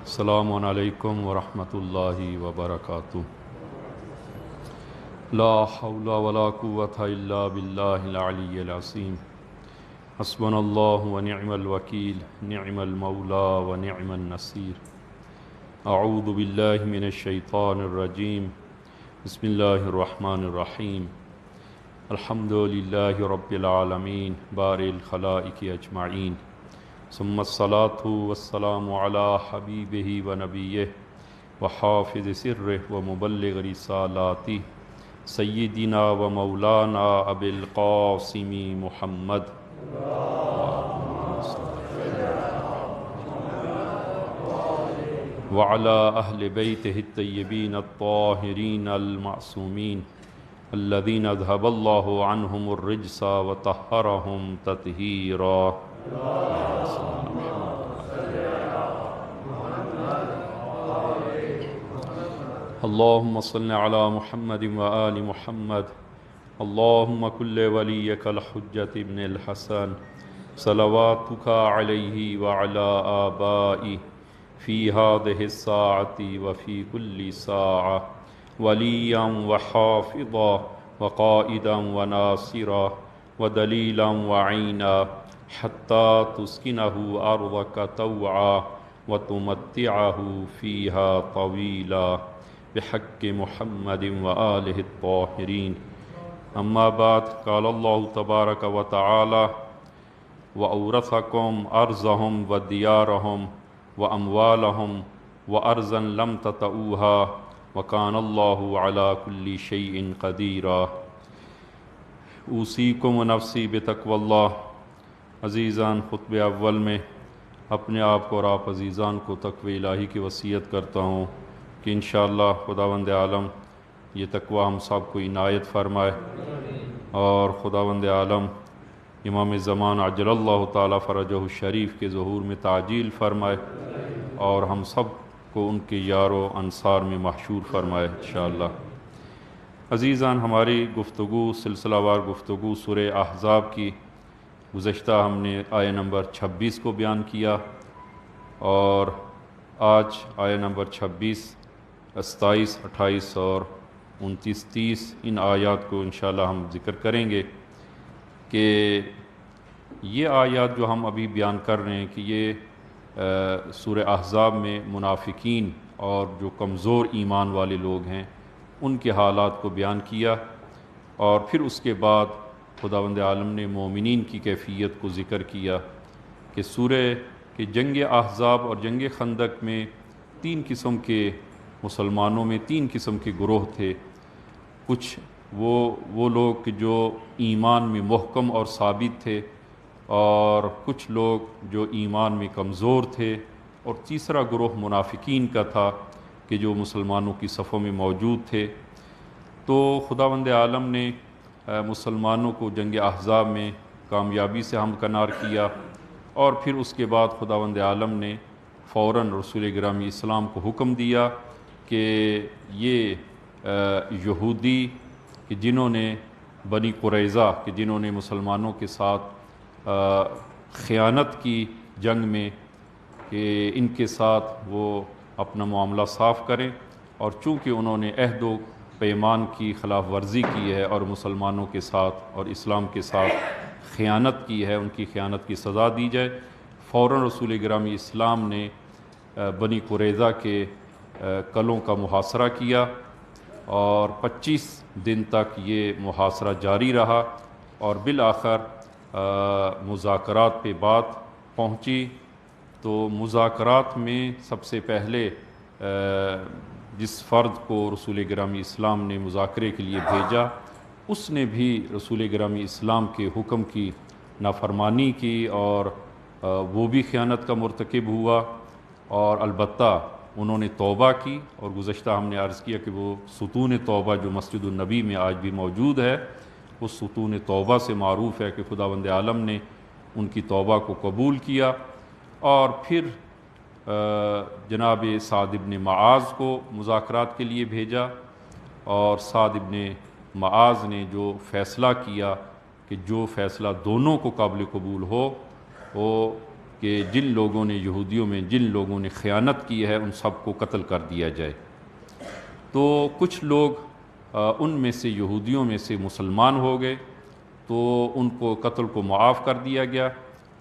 السلام علیکم ورحمۃ اللہ وبرکاتہ۔ لا حول ولا قوة الا باللہ العلی العظیم۔ حسبنا اللہ ونعم الوکیل، نعم المولا ونعم النصیر۔ اعوذ باللہ من الشیطان الرجیم، بسم اللہ الرحمن الرحیم۔ الحمد للہ رب العالمین بارئ الخلائق اجمعین، ثم الصلاة والسلام على حبیبہ ونبیہ وحافظ سرہ ومبلغ رسالاتہ سیدنا و مولانا ابی القاسم محمد وعلى اہل بیتہ الطیبین الطاہرین المعصومین الذین اذھب اللہ عنہم الرجس وطہرہم تطہیرا۔ اللہم صل علی محمد وآل محمد۔ اللہم کل ولیک الحجۃ ابن الحسن صلواتک علیہ وعلی آبائہ فی ہذہ الساعۃ وفی کل ساعۃ ولیا وحافظا وقائدا وناصرا ودلیلا وعینا حتی تسکنہ ارضک طوعا وتمتعہ فیہا طویلا بحق محمد وآلہ الطاہرین۔ اما بعد، قال اللہ تبارک و تعالی وأورثکم ارضہم ودیارہم واموالہم وارضا لم تطئوها وکان اللہ علی کل شیء قدیرا۔ اوصیکم ونفسی بتقوی اللہ۔ عزیزان، خطبہ اول میں اپنے آپ کو اور آپ عزیزان کو تقوی الہی کی وصیت کرتا ہوں کہ انشاءاللہ خداوند عالم یہ تقوی ہم سب کو عنایت فرمائے، اور خداوند عالم امام زمان عجل اللہ تعالی فرجہ الشریف کے ظہور میں تعجیل فرمائے، اور ہم سب کو ان کے یار و انصار میں محشور فرمائے انشاءاللہ۔ عزیزان، ہماری گفتگو سلسلہ وار گفتگو سورہ احزاب کی گزشتہ ہم نے آیہ نمبر 26 کو بیان کیا، اور آج آیہ نمبر 26، 27، 28 اور 29، 30 ان آیات کو انشاءاللہ ہم ذکر کریں گے کہ یہ آیات جو ہم ابھی بیان کر رہے ہیں کہ یہ سورہ احزاب میں منافقین اور جو کمزور ایمان والے لوگ ہیں ان کے حالات کو بیان کیا، اور پھر اس کے بعد خداوند عالم نے مومنین کی کیفیت کو ذکر کیا کہ سورہ کہ جنگ احزاب اور جنگ خندق میں تین قسم کے مسلمانوں میں تین قسم کے گروہ تھے۔ کچھ وہ لوگ جو ایمان میں محکم اور ثابت تھے، اور کچھ لوگ جو ایمان میں کمزور تھے، اور تیسرا گروہ منافقین کا تھا کہ جو مسلمانوں کی صفوں میں موجود تھے۔ تو خداوند عالم نے مسلمانوں کو جنگ احزاب میں کامیابی سے ہمکنار کیا، اور پھر اس کے بعد خداوند عالم نے فوراً رسول گرامی اسلام کو حکم دیا کہ یہ یہودی کہ جنہوں نے بنی قریظہ کہ جنہوں نے مسلمانوں کے ساتھ خیانت کی جنگ میں، کہ ان کے ساتھ وہ اپنا معاملہ صاف کریں، اور چونکہ انہوں نے عہد و پیمان کی خلاف ورزی کی ہے اور مسلمانوں کے ساتھ اور اسلام کے ساتھ خیانت کی ہے، ان کی خیانت کی سزا دی جائے۔ فوراً رسول گرامی اسلام نے بنی قریظہ کے قلعوں کا محاصرہ کیا، اور 25 دن تک یہ محاصرہ جاری رہا، اور بالآخر مذاکرات پہ بات پہنچی۔ تو مذاکرات میں سب سے پہلے جس فرد کو رسول گرامی اسلام نے مذاکرے کے لیے بھیجا، اس نے بھی رسول گرامی اسلام کے حکم کی نافرمانی کی، اور وہ بھی خیانت کا مرتکب ہوا، اور البتہ انہوں نے توبہ کی، اور گزشتہ ہم نے عرض کیا کہ وہ ستون توبہ جو مسجد النبی میں آج بھی موجود ہے، وہ ستون توبہ سے معروف ہے کہ خداوند عالم نے ان کی توبہ کو قبول کیا، اور پھر جناب سعد ابن معاذ کو مذاکرات کے لیے بھیجا، اور سعد ابن معاذ نے جو فیصلہ کیا کہ جو فیصلہ دونوں کو قابل قبول ہو، وہ کہ جن لوگوں نے یہودیوں میں جن لوگوں نے خیانت کی ہے ان سب کو قتل کر دیا جائے۔ تو کچھ لوگ ان میں سے یہودیوں میں سے مسلمان ہو گئے تو ان کو قتل کو معاف کر دیا گیا،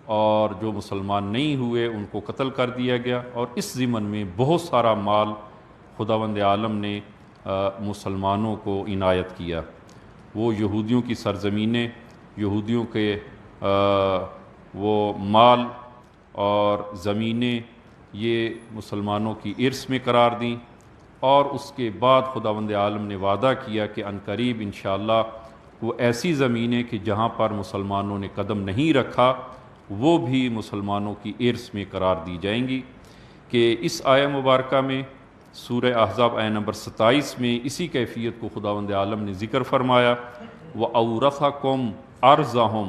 اور جو مسلمان نہیں ہوئے ان کو قتل کر دیا گیا، اور اس ضمن میں بہت سارا مال خداوند عالم نے مسلمانوں کو عنایت کیا۔ وہ یہودیوں کی سرزمینیں، یہودیوں کے وہ مال اور زمینیں یہ مسلمانوں کی ارث میں قرار دیں، اور اس کے بعد خداوند عالم نے وعدہ کیا کہ عنقریب انشاءاللہ وہ ایسی زمینیں کہ جہاں پر مسلمانوں نے قدم نہیں رکھا وہ بھی مسلمانوں کی ارث میں قرار دی جائیں گی۔ کہ اس آیہ مبارکہ میں سورہ احزاب آیہ نمبر 27 میں اسی کیفیت کو خداوند عالم نے ذکر فرمایا، وَأَوْرَثَكُمْ أَرْضَهُمْ،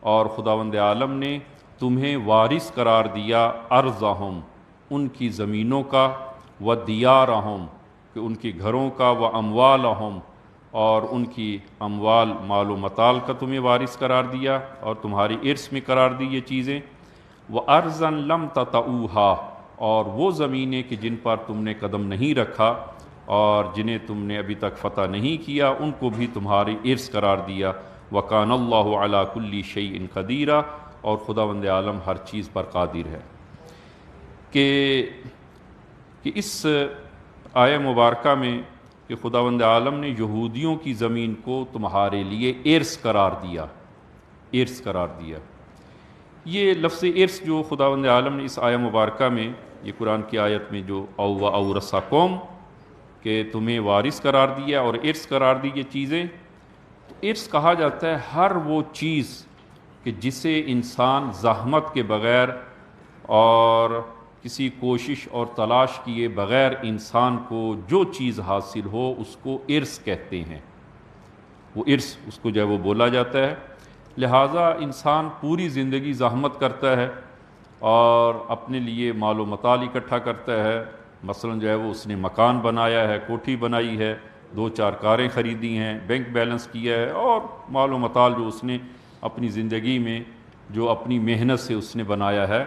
اور خداوند عالم نے تمہیں وارث قرار دیا ارضہم، ان کی زمینوں کا، وَدِيَارَهُمْ، کہ ان کے گھروں کا، وَأَمْوَالَهُمْ، اور ان کی اموال مال و متال کا تمہیں وارث قرار دیا اور تمہاری ارث میں قرار دی یہ چیزیں، وَأَرْضًا لَمْ تَطَئُوهَا، اور وہ زمینیں کہ جن پر تم نے قدم نہیں رکھا اور جنہیں تم نے ابھی تک فتح نہیں کیا ان کو بھی تمہاری ارث قرار دیا، وَكَانَ اللَّهُ عَلَى كُلِّ شَيْءٍ قَدِيرًا، اور خداوند عالم ہر چیز پر قادر ہے۔ کہ اس آیہ مبارکہ میں کہ خداوند عالم نے یہودیوں کی زمین کو تمہارے لیے ارث قرار دیا، ارث قرار دیا، یہ لفظ ارث جو خداوند عالم نے اس آیہ مبارکہ میں، یہ قرآن کی آیت میں جو وَأَوْرَثَكُمْ، کہ تمہیں وارث قرار دیا اور ارث قرار دی یہ چیزیں، تو ارث کہا جاتا ہے ہر وہ چیز کہ جسے انسان زحمت کے بغیر اور کسی کوشش اور تلاش کیے بغیر انسان کو جو چیز حاصل ہو اس کو ارث کہتے ہیں، وہ ارث اس کو جو ہے وہ بولا جاتا ہے۔ لہٰذا انسان پوری زندگی زحمت کرتا ہے اور اپنے لیے مال و متال اکٹھا کرتا ہے، مثلا جو ہے وہ اس نے مکان بنایا ہے، کوٹھی بنائی ہے، 2-4 کاریں خریدی ہیں، بینک بیلنس کیا ہے، اور مال و متال جو اس نے اپنی زندگی میں جو اپنی محنت سے اس نے بنایا ہے،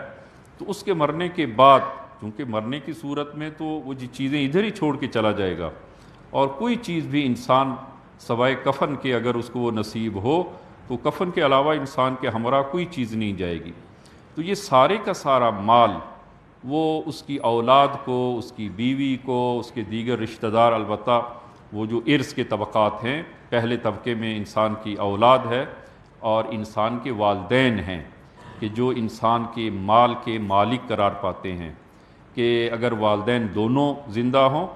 تو اس کے مرنے کے بعد چونکہ مرنے کی صورت میں تو وہ جی چیزیں ادھر ہی چھوڑ کے چلا جائے گا، اور کوئی چیز بھی انسان سوائے کفن کے اگر اس کو وہ نصیب ہو تو کفن کے علاوہ انسان کے ہمراہ کوئی چیز نہیں جائے گی۔ تو یہ سارے کا سارا مال وہ اس کی اولاد کو، اس کی بیوی کو، اس کے دیگر رشتہ دار، البتہ وہ جو ارث کے طبقات ہیں، پہلے طبقے میں انسان کی اولاد ہے اور انسان کے والدین ہیں کہ جو انسان کے مال کے مالک قرار پاتے ہیں، کہ اگر والدین دونوں زندہ ہوں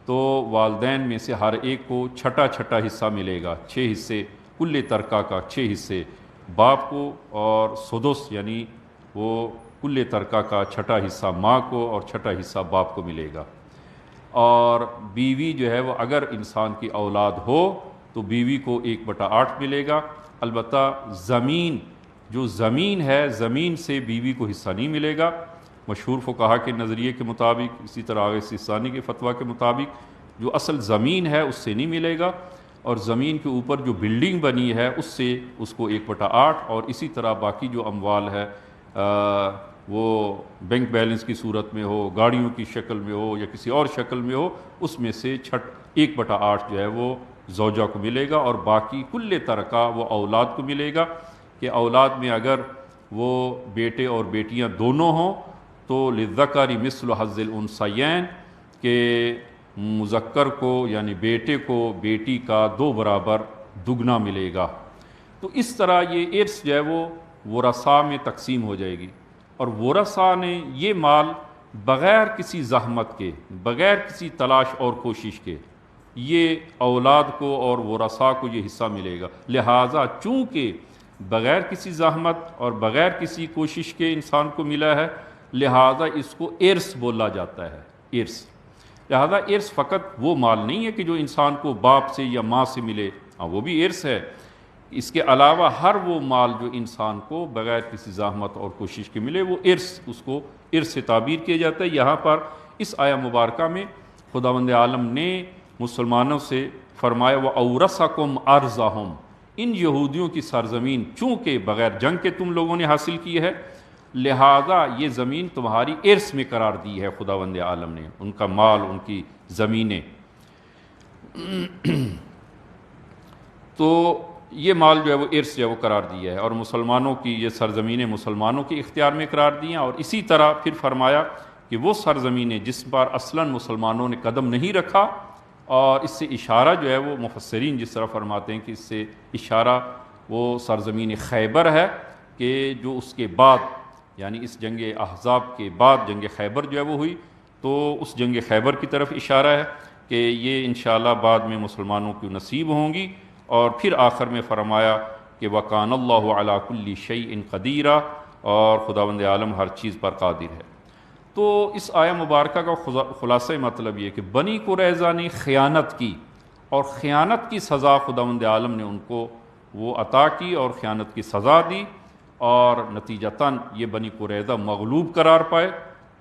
تو والدین میں سے ہر ایک کو چھٹا چھٹا حصہ ملے گا، 6 حصے کل ترکہ کا، 6 حصے باپ کو، اور سدس یعنی وہ کل ترکہ کا چھٹا حصہ ماں کو اور چھٹا حصہ باپ کو ملے گا۔ اور بیوی جو ہے وہ اگر انسان کی اولاد ہو تو بیوی کو 1/8 ملے گا، البتہ زمین جو زمین ہے، زمین سے بیوی کو حصہ نہیں ملے گا، مشہور فقہا کے نظریے کے مطابق، اسی طرح آغا سیستانی کے فتویٰ کے مطابق جو اصل زمین ہے اس سے نہیں ملے گا، اور زمین کے اوپر جو بلڈنگ بنی ہے اس سے اس کو 1/8، اور اسی طرح باقی جو اموال ہے وہ بینک بیلنس کی صورت میں ہو، گاڑیوں کی شکل میں ہو یا کسی اور شکل میں ہو، اس میں سے 1/8 جو ہے وہ زوجہ کو ملے گا، اور باقی کل ترکہ وہ اولاد کو ملے گا، کہ اولاد میں اگر وہ بیٹے اور بیٹیاں دونوں ہوں تو للذکر مثل حظ الانثیین، کہ مذکر کو یعنی بیٹے کو بیٹی کا 2 برابر دگنا ملے گا۔ تو اس طرح یہ ارث جو ہے وہ ورثاء میں تقسیم ہو جائے گی، اور ورثاء نے یہ مال بغیر کسی زحمت کے، بغیر کسی تلاش اور کوشش کے، یہ اولاد کو اور ورثاء کو یہ حصہ ملے گا۔ لہٰذا چونکہ بغیر کسی زحمت اور بغیر کسی کوشش کے انسان کو ملا ہے، لہٰذا اس کو ارث بولا جاتا ہے، ارث۔ لہٰذا ارث فقط وہ مال نہیں ہے کہ جو انسان کو باپ سے یا ماں سے ملے، وہ بھی ارث ہے، اس کے علاوہ ہر وہ مال جو انسان کو بغیر کسی زحمت اور کوشش کے ملے وہ ارث، اس کو ارث سے تعبیر کیا جاتا ہے۔ یہاں پر اس آیہ مبارکہ میں خداوند عالم نے مسلمانوں سے فرمایا وَأَوْرَثَكُمْ أَرْضَهُمْ، ان یہودیوں کی سرزمین چونکہ بغیر جنگ کے تم لوگوں نے حاصل کی ہے، لہذا یہ زمین تمہاری ارث میں قرار دی ہے خداوند عالم نے، ان کا مال، ان کی زمینیں۔ تو یہ مال جو ہے وہ ارث جو ہے وہ قرار دیا ہے، اور مسلمانوں کی یہ سرزمینیں مسلمانوں کے اختیار میں قرار دی ہیں۔ اور اسی طرح پھر فرمایا کہ وہ سرزمینیں جس پر اصلاً مسلمانوں نے قدم نہیں رکھا، اور اس سے اشارہ جو ہے وہ مفسرین جس طرح فرماتے ہیں کہ اس سے اشارہ وہ سرزمین خیبر ہے، کہ جو اس کے بعد یعنی اس جنگ احزاب کے بعد جنگ خیبر جو ہے وہ ہوئی، تو اس جنگ خیبر کی طرف اشارہ ہے کہ یہ انشاءاللہ بعد میں مسلمانوں کی نصیب ہوں گی۔ اور پھر آخر میں فرمایا کہ وَقَانَ اللَّهُ عَلَىٰ كُلِّ شَيْءٍ قَدِيرًا، اور خداوند عالم ہر چیز پر قادر ہے۔ تو اس آیہ مبارکہ کا خلاصہ مطلب یہ کہ بنی قریظہ نے خیانت کی، اور خیانت کی سزا خداوند عالم نے ان کو وہ عطا کی اور خیانت کی سزا دی، اور نتیجتاً یہ بنی قریظہ مغلوب قرار پائے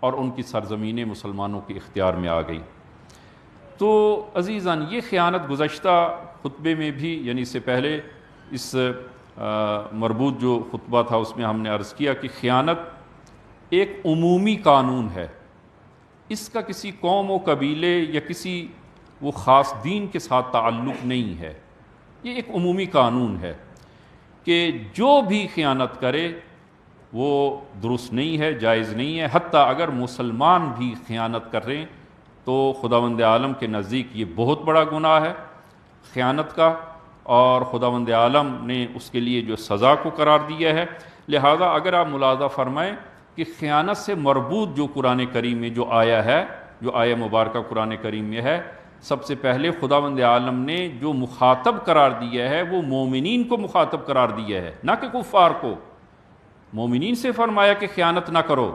اور ان کی سرزمینیں مسلمانوں کے اختیار میں آ گئی۔ تو عزیزان، یہ خیانت گزشتہ خطبے میں بھی یعنی اس سے پہلے اس مربوط جو خطبہ تھا اس میں ہم نے عرض کیا کہ خیانت ایک عمومی قانون ہے، اس کا کسی قوم و قبیلے یا کسی وہ خاص دین کے ساتھ تعلق نہیں ہے، یہ ایک عمومی قانون ہے کہ جو بھی خیانت کرے وہ درست نہیں ہے، جائز نہیں ہے۔ حتیٰ اگر مسلمان بھی خیانت کر رہے ہیں تو خداوند عالم کے نزدیک یہ بہت بڑا گناہ ہے خیانت کا، اور خداوند عالم نے اس کے لیے جو سزا کو قرار دیا ہے۔ لہذا اگر آپ ملاحظہ فرمائیں کہ خیانت سے مربوط جو قرآن کریم میں جو آیا ہے، جو آیہ مبارکہ قرآن کریم میں ہے، سب سے پہلے خداوند عالم نے جو مخاطب قرار دیا ہے وہ مومنین کو مخاطب قرار دیا ہے، نہ کہ کفار کو۔ مومنین سے فرمایا کہ خیانت نہ کرو،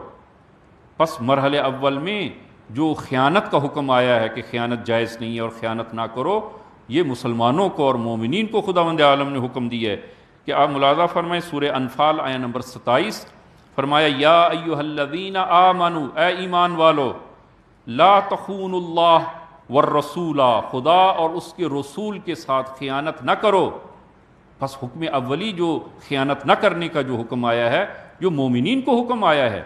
پس مرحلے اول میں جو خیانت کا حکم آیا ہے کہ خیانت جائز نہیں ہے اور خیانت نہ کرو، یہ مسلمانوں کو اور مومنین کو خداوند عالم نے حکم دیا ہے۔ کہ آپ ملاحظہ فرمائیں سورہ انفال آیہ نمبر 27، فرمایا یا ایھا الذین آمنوا، اے ایمان والو، لا تخونوا اللہ والرسول، خدا اور اس کے رسول کے ساتھ خیانت نہ کرو۔ بس حکم اولی جو خیانت نہ کرنے کا جو حکم آیا ہے، جو مومنین کو حکم آیا ہے،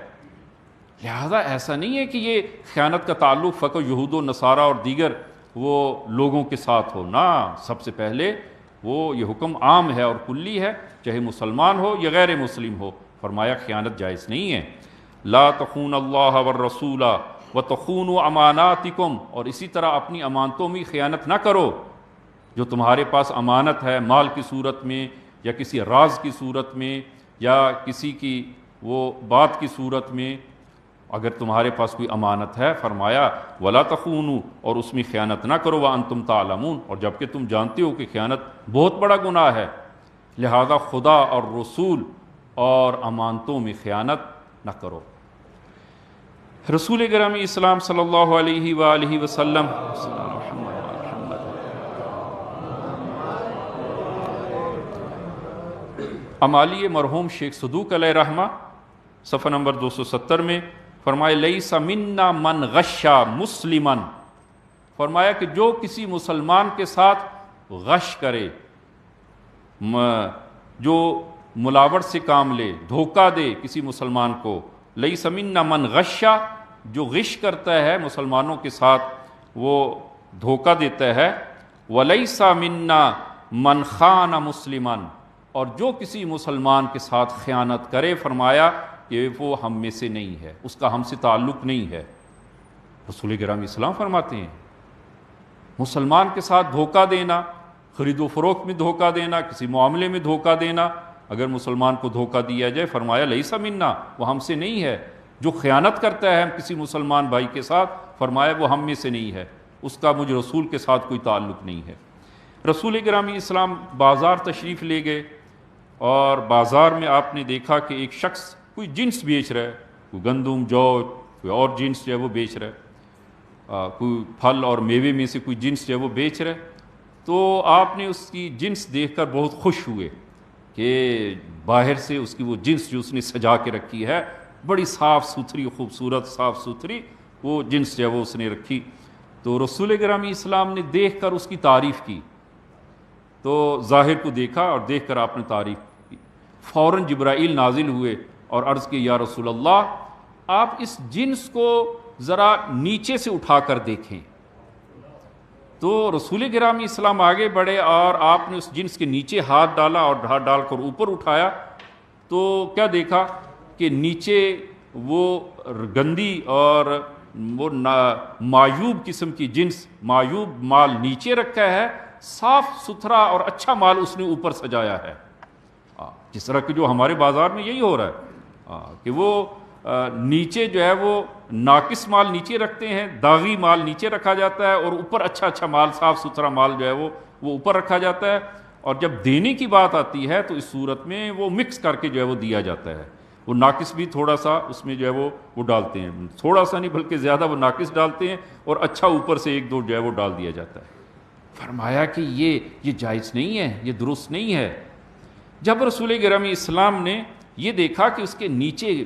لہذا ایسا نہیں ہے کہ یہ خیانت کا تعلق فقط یہود و نصارہ اور دیگر وہ لوگوں کے ساتھ ہو، نہ، سب سے پہلے وہ یہ حکم عام ہے اور کلی ہے، چاہے مسلمان ہو یا غیر مسلم ہو۔ فرمایا خیانت جائز نہیں ہے۔ لا تخون اللہ والرسول وتخونوا اماناتکم، اور اسی طرح اپنی امانتوں میں خیانت نہ کرو۔ جو تمہارے پاس امانت ہے مال کی صورت میں یا کسی راز کی صورت میں یا کسی کی وہ بات کی صورت میں، اگر تمہارے پاس کوئی امانت ہے، فرمایا ولا تخونوا، اور اس میں خیانت نہ کرو وانتم تعلمون، اور جبکہ تم جانتے ہو کہ خیانت بہت بڑا گناہ ہے۔ لہذا خدا اور رسول اور امانتوں میں خیانت نہ کرو۔ رسول گرامی اسلام صلی اللہ علیہ وآلہ وسلم امالی مرحوم شیخ صدوق علیہ رحمہ صفحہ نمبر 270 میں فرمائے لیس منا من غشا مسلمن، فرمایا کہ جو کسی مسلمان کے ساتھ غش کرے، جو ملاوٹ سے کام لے، دھوکہ دے کسی مسلمان کو، لیس منا من غشا، جو غش کرتا ہے مسلمانوں کے ساتھ وہ دھوکہ دیتا ہے، ولیس منا من خان مسلمن، اور جو کسی مسلمان کے ساتھ خیانت کرے، فرمایا کہ وہ ہم میں سے نہیں ہے، اس کا ہم سے تعلق نہیں ہے۔ رسول گرامی اسلام فرماتے ہیں مسلمان کے ساتھ دھوکہ دینا، خرید و فروخت میں دھوکہ دینا، کسی معاملے میں دھوکہ دینا، اگر مسلمان کو دھوکہ دیا جائے، فرمایا لیس منا، وہ ہم سے نہیں ہے۔ جو خیانت کرتا ہے کسی مسلمان بھائی کے ساتھ، فرمایا وہ ہم میں سے نہیں ہے، اس کا مجھ رسول کے ساتھ کوئی تعلق نہیں ہے۔ رسول گرامی اسلام بازار تشریف لے گئے، اور بازار میں آپ نے دیکھا کہ ایک شخص کوئی جنس بیچ رہا ہے، کوئی گندم، جو، کوئی اور جنس جو ہے وہ بیچ رہا ہے، کوئی پھل اور میوے میں سے کوئی جنس جو ہے وہ بیچ رہا ہے۔ تو آپ نے اس کی جنس دیکھ کر بہت خوش ہوئے کہ باہر سے اس کی وہ جنس جو اس نے سجا کے رکھی ہے، بڑی صاف ستھری، خوبصورت صاف ستھری وہ جنس جو ہے وہ اس نے رکھی۔ تو رسول گرامی اسلام نے دیکھ کر اس کی تعریف کی، تو ظاہر کو دیکھا اور دیکھ کر آپ نے تعریف کی۔ فوراً جبرائیل نازل ہوئے اور عرض کی یا رسول اللہ آپ اس جنس کو ذرا نیچے سے اٹھا کر دیکھیں۔ تو رسول گرامی اسلام آگے بڑھے اور آپ نے اس جنس کے نیچے ہاتھ ڈالا اور ہاتھ ڈال کر اوپر اٹھایا تو کیا دیکھا کہ نیچے وہ گندی اور وہ معیوب قسم کی جنس، معیوب مال نیچے رکھا ہے، صاف ستھرا اور اچھا مال اس نے اوپر سجایا ہے۔ جس طرح کہ جو ہمارے بازار میں یہی ہو رہا ہے کہ وہ نیچے جو ہے وہ ناقص مال نیچے رکھتے ہیں، داغی مال نیچے رکھا جاتا ہے، اور اوپر اچھا اچھا مال، صاف ستھرا مال جو ہے وہ اوپر رکھا جاتا ہے، اور جب دینے کی بات آتی ہے تو اس صورت میں وہ مکس کر کے جو ہے وہ دیا جاتا ہے۔ وہ ناقص بھی تھوڑا سا اس میں جو ہے وہ ڈالتے ہیں، تھوڑا سا نہیں بلکہ زیادہ وہ ناقص ڈالتے ہیں، اور اچھا اوپر سے ایک دو جو ہے وہ ڈال دیا جاتا ہے۔ فرمایا کہ یہ جائز نہیں ہے، یہ درست نہیں ہے۔ جب رسول گرامی اسلام نے یہ دیکھا کہ اس کے نیچے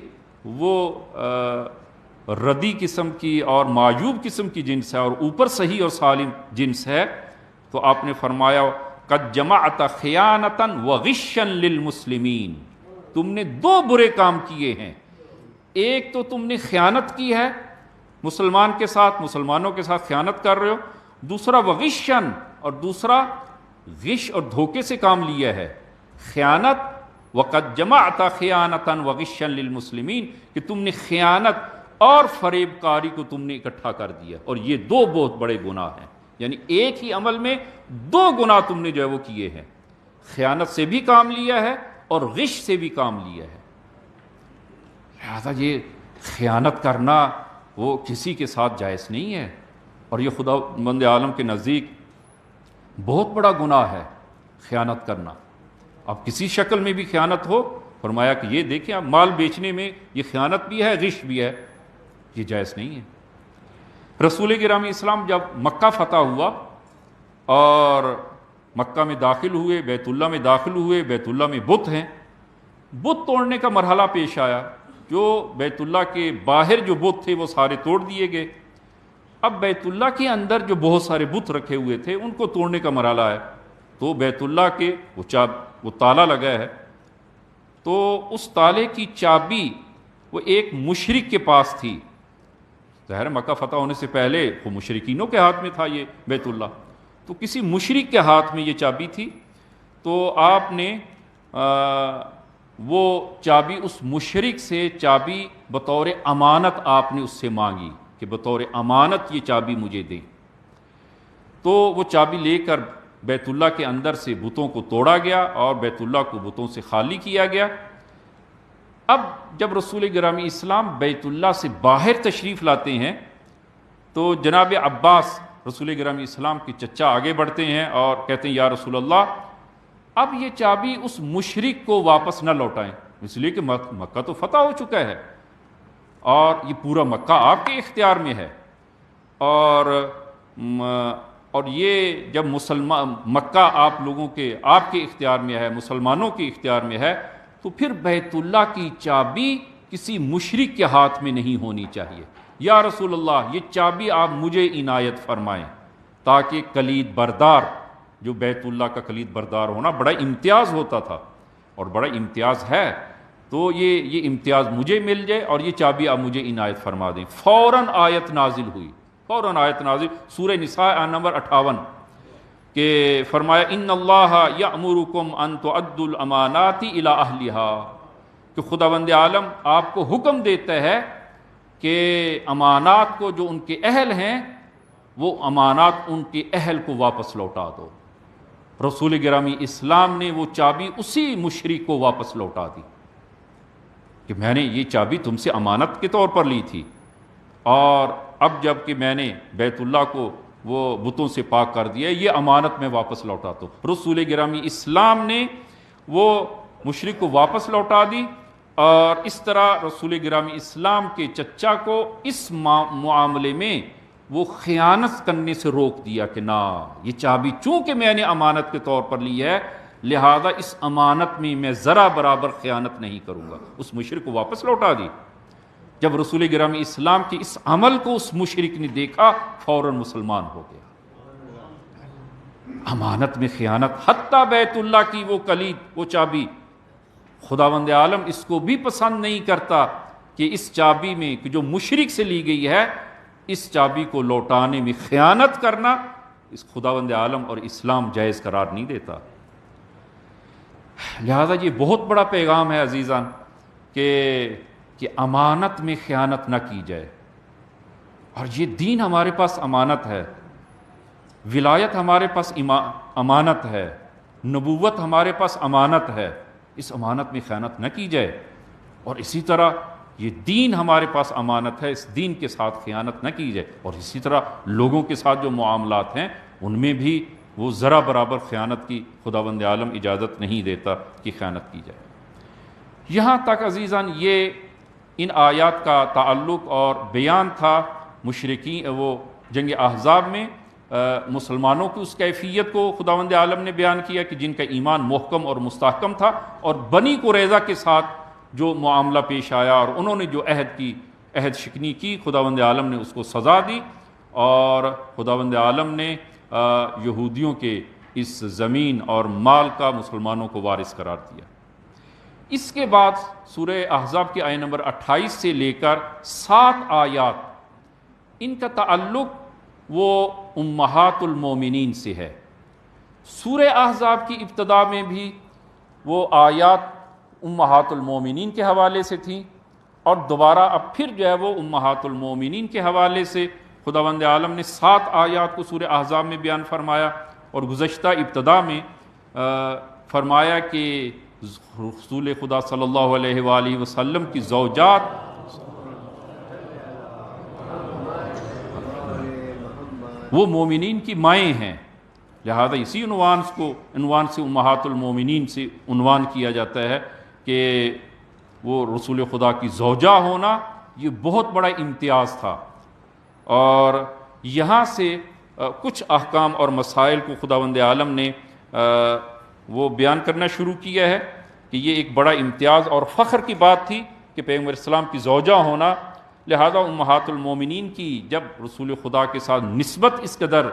وہ ردی قسم کی اور معیوب قسم کی جنس ہے اور اوپر صحیح اور سالم جنس ہے، تو آپ نے فرمایا قد جمعت خیانتا وغشا للمسلمین، تم نے دو برے کام کیے ہیں، ایک تو تم نے خیانت کی ہے مسلمان کے ساتھ، مسلمانوں کے ساتھ خیانت کر رہے ہو، دوسرا وغشن، اور دوسرا غش اور دھوکے سے کام لیا ہے، خیانت، وقد جمعت خیانتا وغشا للمسلمین، کہ تم نے خیانت اور فریب کاری کو تم نے اکٹھا کر دیا، اور یہ دو بہت بڑے گناہ ہیں، یعنی ایک ہی عمل میں دو گناہ تم نے جو ہے وہ کیے ہیں، خیانت سے بھی کام لیا ہے اور غش سے بھی کام لیا ہے۔ لہذا یہ خیانت کرنا وہ کسی کے ساتھ جائز نہیں ہے، اور یہ خدا بند عالم کے نزدیک بہت بڑا گناہ ہے خیانت کرنا۔ اب کسی شکل میں بھی خیانت ہو، فرمایا کہ یہ دیکھیں آپ مال بیچنے میں یہ خیانت بھی ہے، غش بھی ہے، یہ جائز نہیں ہے۔ رسول گرامی اسلام جب مکہ فتح ہوا اور مکہ میں داخل ہوئے، بیت اللہ میں داخل ہوئے، بیت اللہ میں بت ہیں، بت توڑنے کا مرحلہ پیش آیا، جو بیت اللہ کے باہر جو بت تھے وہ سارے توڑ دیے گئے، اب بیت اللہ کے اندر جو بہت سارے بت رکھے ہوئے تھے ان کو توڑنے کا مرحلہ ہے، تو بیت اللہ کے وہ تالا لگا ہے، تو اس تالے کی چابی وہ ایک مشرک کے پاس تھی، ظاہر مکہ فتح ہونے سے پہلے وہ مشرکینوں کے ہاتھ میں تھا یہ بیت اللہ، تو کسی مشرک کے ہاتھ میں یہ چابی تھی، تو آپ نے وہ چابی اس مشرک سے چابی بطور امانت آپ نے اس سے مانگی کہ بطور امانت یہ چابی مجھے دیں، تو وہ چابی لے کر بیت اللہ کے اندر سے بتوں کو توڑا گیا اور بیت اللہ کو بتوں سے خالی کیا گیا۔ اب جب رسول گرامی اسلام بیت اللہ سے باہر تشریف لاتے ہیں تو جناب عباس رسول گرامی اسلام کے چچا آگے بڑھتے ہیں اور کہتے ہیں یا رسول اللہ اب یہ چابی اس مشرک کو واپس نہ لوٹائیں، اس لیے کہ مکہ تو فتح ہو چکا ہے اور یہ پورا مکہ آپ کے اختیار میں ہے، اور یہ جب مکہ آپ لوگوں کے آپ کے اختیار میں ہے، مسلمانوں کے اختیار میں ہے، تو پھر بیت اللہ کی چابی کسی مشرک کے ہاتھ میں نہیں ہونی چاہیے، یا رسول اللہ یہ چابی آپ مجھے عنایت فرمائیں، تاکہ کلید بردار، جو بیت اللہ کا کلید بردار ہونا بڑا امتیاز ہوتا تھا اور بڑا امتیاز ہے، تو یہ امتیاز مجھے مل جائے اور یہ چابی آپ مجھے عنایت فرما دیں۔ فوراً آیت نازل ہوئی، فوراً آیت نازل، سورہ نساء نمبر 58 کہ فرمایا ان اللہ یأمرکم ان تؤدوا الامانات الی اہلہا، کہ خداوند عالم آپ کو حکم دیتا ہے کہ امانات کو جو ان کے اہل ہیں وہ امانات ان کے اہل کو واپس لوٹا دو۔ رسول گرامی اسلام نے وہ چابی اسی مشرک کو واپس لوٹا دی کہ میں نے یہ چابی تم سے امانت کے طور پر لی تھی، اور اب جب کہ میں نے بیت اللہ کو وہ بتوں سے پاک کر دیا، یہ امانت میں واپس لوٹا دو۔ رسول گرامی اسلام نے وہ مشرک کو واپس لوٹا دی، اور اس طرح رسول گرامی اسلام کے چچا کو اس معاملے میں وہ خیانت کرنے سے روک دیا کہ نہ، یہ چابی چونکہ میں نے امانت کے طور پر لی ہے لہذا اس امانت میں میں ذرا برابر خیانت نہیں کروں گا، اس مشرک کو واپس لوٹا دی۔ جب رسول گرامی اسلام کے اس عمل کو اس مشرک نے دیکھا فوراً مسلمان ہو گیا۔ امانت میں خیانت، حتیٰ بیت اللہ کی وہ کلید، وہ چابی خداوند عالم اس کو بھی پسند نہیں کرتا کہ اس چابی میں کہ جو مشرک سے لی گئی ہے، اس چابی کو لوٹانے میں خیانت کرنا اس خداوند عالم اور اسلام جائز قرار نہیں دیتا۔ لہذا یہ بہت بڑا پیغام ہے عزیزان کہ امانت میں خیانت نہ کی جائے، اور یہ دین ہمارے پاس امانت ہے، ولایت ہمارے پاس امانت ہے، نبوت ہمارے پاس امانت ہے، اس امانت میں خیانت نہ کی جائے۔ اور اسی طرح یہ دین ہمارے پاس امانت ہے، اس دین کے ساتھ خیانت نہ کی جائے۔ اور اسی طرح لوگوں کے ساتھ جو معاملات ہیں ان میں بھی وہ ذرا برابر خیانت کی خداوند عالم اجازت نہیں دیتا کہ خیانت کی جائے۔ یہاں تک عزیزان یہ ان آیات کا تعلق اور بیان تھا مشرکین، وہ جنگ احزاب میں مسلمانوں کی اس کیفیت کو خداوند عالم نے بیان کیا کہ جن کا ایمان محکم اور مستحکم تھا، اور بنی قریظہ کے ساتھ جو معاملہ پیش آیا اور انہوں نے جو عہد شکنی کی، خداوند عالم نے اس کو سزا دی، اور خداوند عالم نے یہودیوں کے اس زمین اور مال کا مسلمانوں کو وارث قرار دیا۔ اس کے بعد سورہ احزاب کی آیت نمبر 28 سے لے کر 7 آیات، ان کا تعلق وہ امہات المومنین سے ہے۔ سورہ احزاب کی ابتدا میں بھی وہ آیات امہات المومنین کے حوالے سے تھیں، اور دوبارہ اب پھر جو ہے وہ امہات المومنین کے حوالے سے خداوند عالم نے 7 آیات کو سورہ احزاب میں بیان فرمایا، اور گزشتہ ابتدا میں فرمایا کہ رسول خدا صلی اللہ علیہ وآلہ وسلم کی زوجات وہ مومنین کی مائیں ہیں، لہذا اسی عنوان سے امہات المومنین سے عنوان کیا جاتا ہے کہ وہ رسول خدا کی زوجہ ہونا یہ بہت بڑا امتیاز تھا۔ اور یہاں سے کچھ احکام اور مسائل کو خداوند عالم نے وہ بیان کرنا شروع کیا ہے کہ یہ ایک بڑا امتیاز اور فخر کی بات تھی کہ پیغمبر اسلام کی زوجہ ہونا، لہذا امہات المومنین کی جب رسول خدا کے ساتھ نسبت اس قدر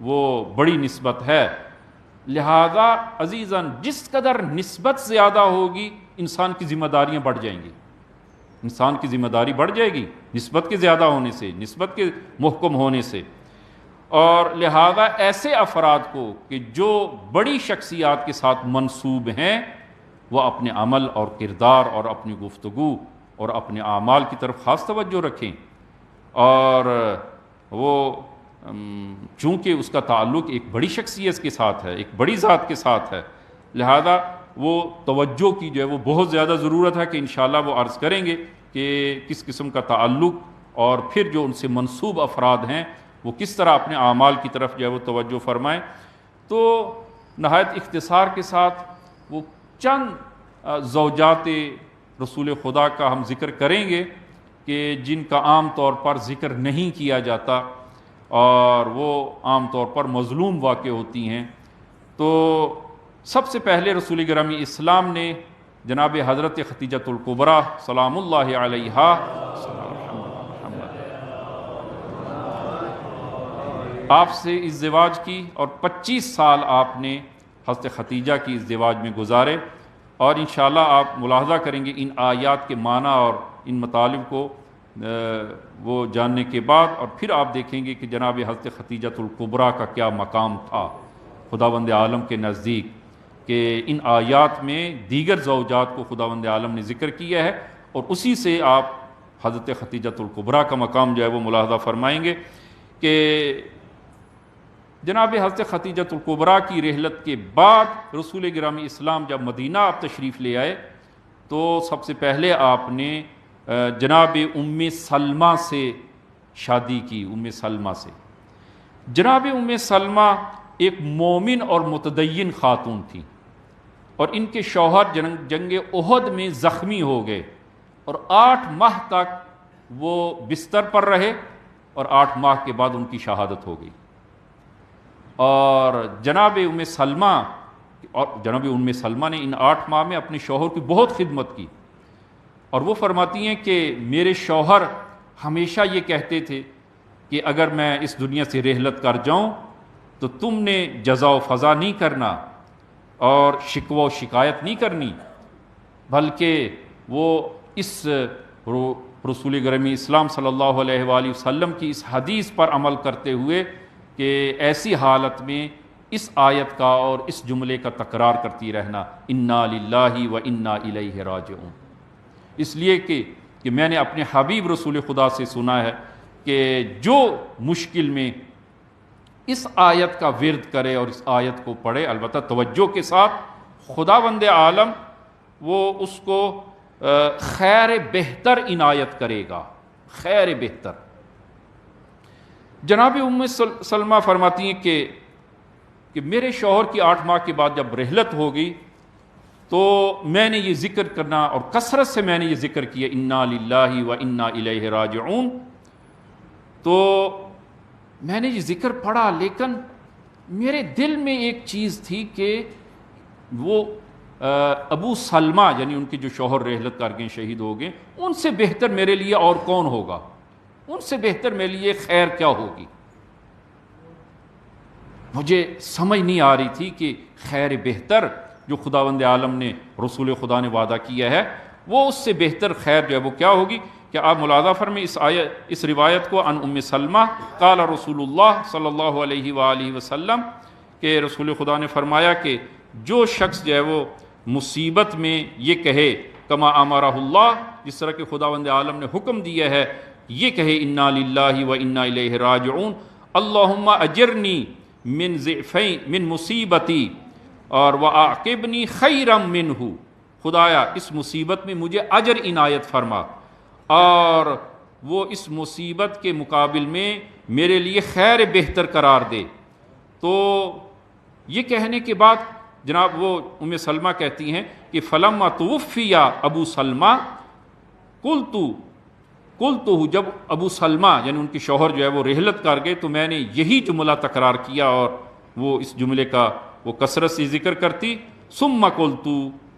وہ بڑی نسبت ہے، لہذا عزیزاً جس قدر نسبت زیادہ ہوگی انسان کی ذمہ داریاں بڑھ جائیں گی، انسان کی ذمہ داری بڑھ جائے گی نسبت کے زیادہ ہونے سے، نسبت کے محکم ہونے سے۔ اور لہذا ایسے افراد کو کہ جو بڑی شخصیات کے ساتھ منسوب ہیں، وہ اپنے عمل اور کردار اور اپنی گفتگو اور اپنے اعمال کی طرف خاص توجہ رکھیں، اور وہ چونکہ اس کا تعلق ایک بڑی شخصیت کے ساتھ ہے، ایک بڑی ذات کے ساتھ ہے، لہذا وہ توجہ کی جو ہے وہ بہت زیادہ ضرورت ہے کہ انشاءاللہ وہ عرض کریں گے کہ کس قسم کا تعلق، اور پھر جو ان سے منسوب افراد ہیں وہ کس طرح اپنے اعمال کی طرف جو ہے وہ توجہ فرمائیں۔ تو نہایت اختصار کے ساتھ وہ چند زوجات رسول خدا کا ہم ذکر کریں گے کہ جن کا عام طور پر ذکر نہیں کیا جاتا، اور وہ عام طور پر مظلوم واقع ہوتی ہیں۔ تو سب سے پہلے رسول گرامی اسلام نے جناب حضرت خدیجۃ الکبریٰ سلام اللہ علیہا آپ سے ازدواج کی، اور 25 سال آپ نے حضرت خدیجہ کی ازدواج میں گزارے، اور انشاءاللہ آپ ملاحظہ کریں گے ان آیات کے معنی اور ان مطالب کو وہ جاننے کے بعد، اور پھر آپ دیکھیں گے کہ جناب حضرت خدیجۃ الکبریٰ کا کیا مقام تھا خداوند عالم کے نزدیک، کہ ان آیات میں دیگر زوجات کو خداوند عالم نے ذکر کیا ہے، اور اسی سے آپ حضرت خدیجۃ الکبریٰ کا مقام جو ہے وہ ملاحظہ فرمائیں گے کہ جناب حضرت خدیجۃ الکبریٰ کی رحلت کے بعد رسول گرامی اسلام جب مدینہ آپ تشریف لے آئے تو سب سے پہلے آپ نے جناب ام سلمہ سے شادی کی۔ ام سلمہ سے، جناب ام سلمہ ایک مومن اور متدین خاتون تھی، اور ان کے شوہر جنگ احد میں زخمی ہو گئے، اور 8 ماہ تک وہ بستر پر رہے، اور 8 ماہ کے بعد ان کی شہادت ہو گئی۔ اور جناب ام سلمہ نے ان 8 ماہ میں اپنے شوہر کی بہت خدمت کی، اور وہ فرماتی ہیں کہ میرے شوہر ہمیشہ یہ کہتے تھے کہ اگر میں اس دنیا سے رحلت کر جاؤں تو تم نے جزا و فضا نہیں کرنا اور شکوہ و شکایت نہیں کرنی، بلکہ وہ اس رسول گرامی اسلام صلی اللہ علیہ وآلہ وسلم کی اس حدیث پر عمل کرتے ہوئے کہ ایسی حالت میں اس آیت کا اور اس جملے کا تکرار کرتی رہنا، انا للہ و انا الیہ راجعون، اس لیے کہ میں نے اپنے حبیب رسول خدا سے سنا ہے کہ جو مشکل میں اس آیت کا ورد کرے اور اس آیت کو پڑھے، البتہ توجہ کے ساتھ، خداوند عالم وہ اس کو خیر بہتر عنایت کرے گا، خیر بہتر۔ جناب ام سلمہ فرماتی ہیں کہ میرے شوہر کی 8 ماہ کے بعد جب رحلت ہو گئی تو میں نے یہ ذکر کرنا اور کثرت سے میں نے یہ ذکر کیا، انا للہ و انا الیہ راجعون، تو میں نے یہ ذکر پڑھا، لیکن میرے دل میں ایک چیز تھی کہ وہ ابو سلمہ یعنی ان کے جو شوہر رحلت کر گئے، شہید ہو گئے، ان سے بہتر میرے لیے اور کون ہوگا، ان سے بہتر میرے لیے خیر کیا ہوگی۔ مجھے سمجھ نہیں آ رہی تھی کہ خیر بہتر جو خداوند عالم نے، رسول خدا نے وعدہ کیا ہے، وہ اس سے بہتر خیر جو ہے وہ کیا ہوگی۔ کہ آپ ملاحظہ فرمائیں اس روایت کو، ان ام سلمہ قال رسول اللہ صلی اللہ علیہ وآلہ وسلم، کہ رسول خدا نے فرمایا کہ جو شخص جو ہے وہ مصیبت میں یہ کہے، کما امرہ اللہ، جس طرح کہ خداوند عالم نے حکم دیا ہے، یہ کہے انا للہ و انا الیہ راجعون، اللہم اجرنی من ضعفین من مصیبتی اور وعاقبنی خیرا منہ، خدایا اس مصیبت میں مجھے اجر عنایت فرما اور وہ اس مصیبت کے مقابل میں میرے لیے خیر بہتر قرار دے۔ تو یہ کہنے کے بعد جناب وہ ام سلمہ کہتی ہیں کہ فلما توفی ابو سلمہ قلت، جب ابو سلمہ یعنی ان کے شوہر جو ہے وہ رحلت کر گئے تو میں نے یہی جملہ تکرار کیا، اور وہ اس جملے کا وہ کثرت سے ذکر کرتی، ثم قلت،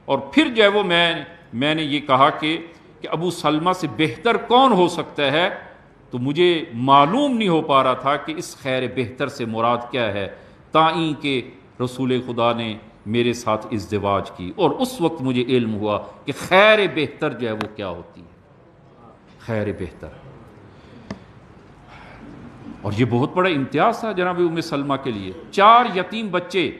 اور پھر جو ہے وہ میں نے یہ کہا کہ ابو سلمہ سے بہتر کون ہو سکتا ہے، تو مجھے معلوم نہیں ہو پا رہا تھا کہ اس خیر بہتر سے مراد کیا ہے، تائیں کہ رسول خدا نے میرے ساتھ ازدواج کی، اور اس وقت مجھے علم ہوا کہ خیر بہتر جو ہے وہ کیا ہوتی ہے، خیر بہتر۔ اور یہ بہت بڑا امتیاز تھا جناب ام سلمہ کے لیے۔ 4 یتیم بچے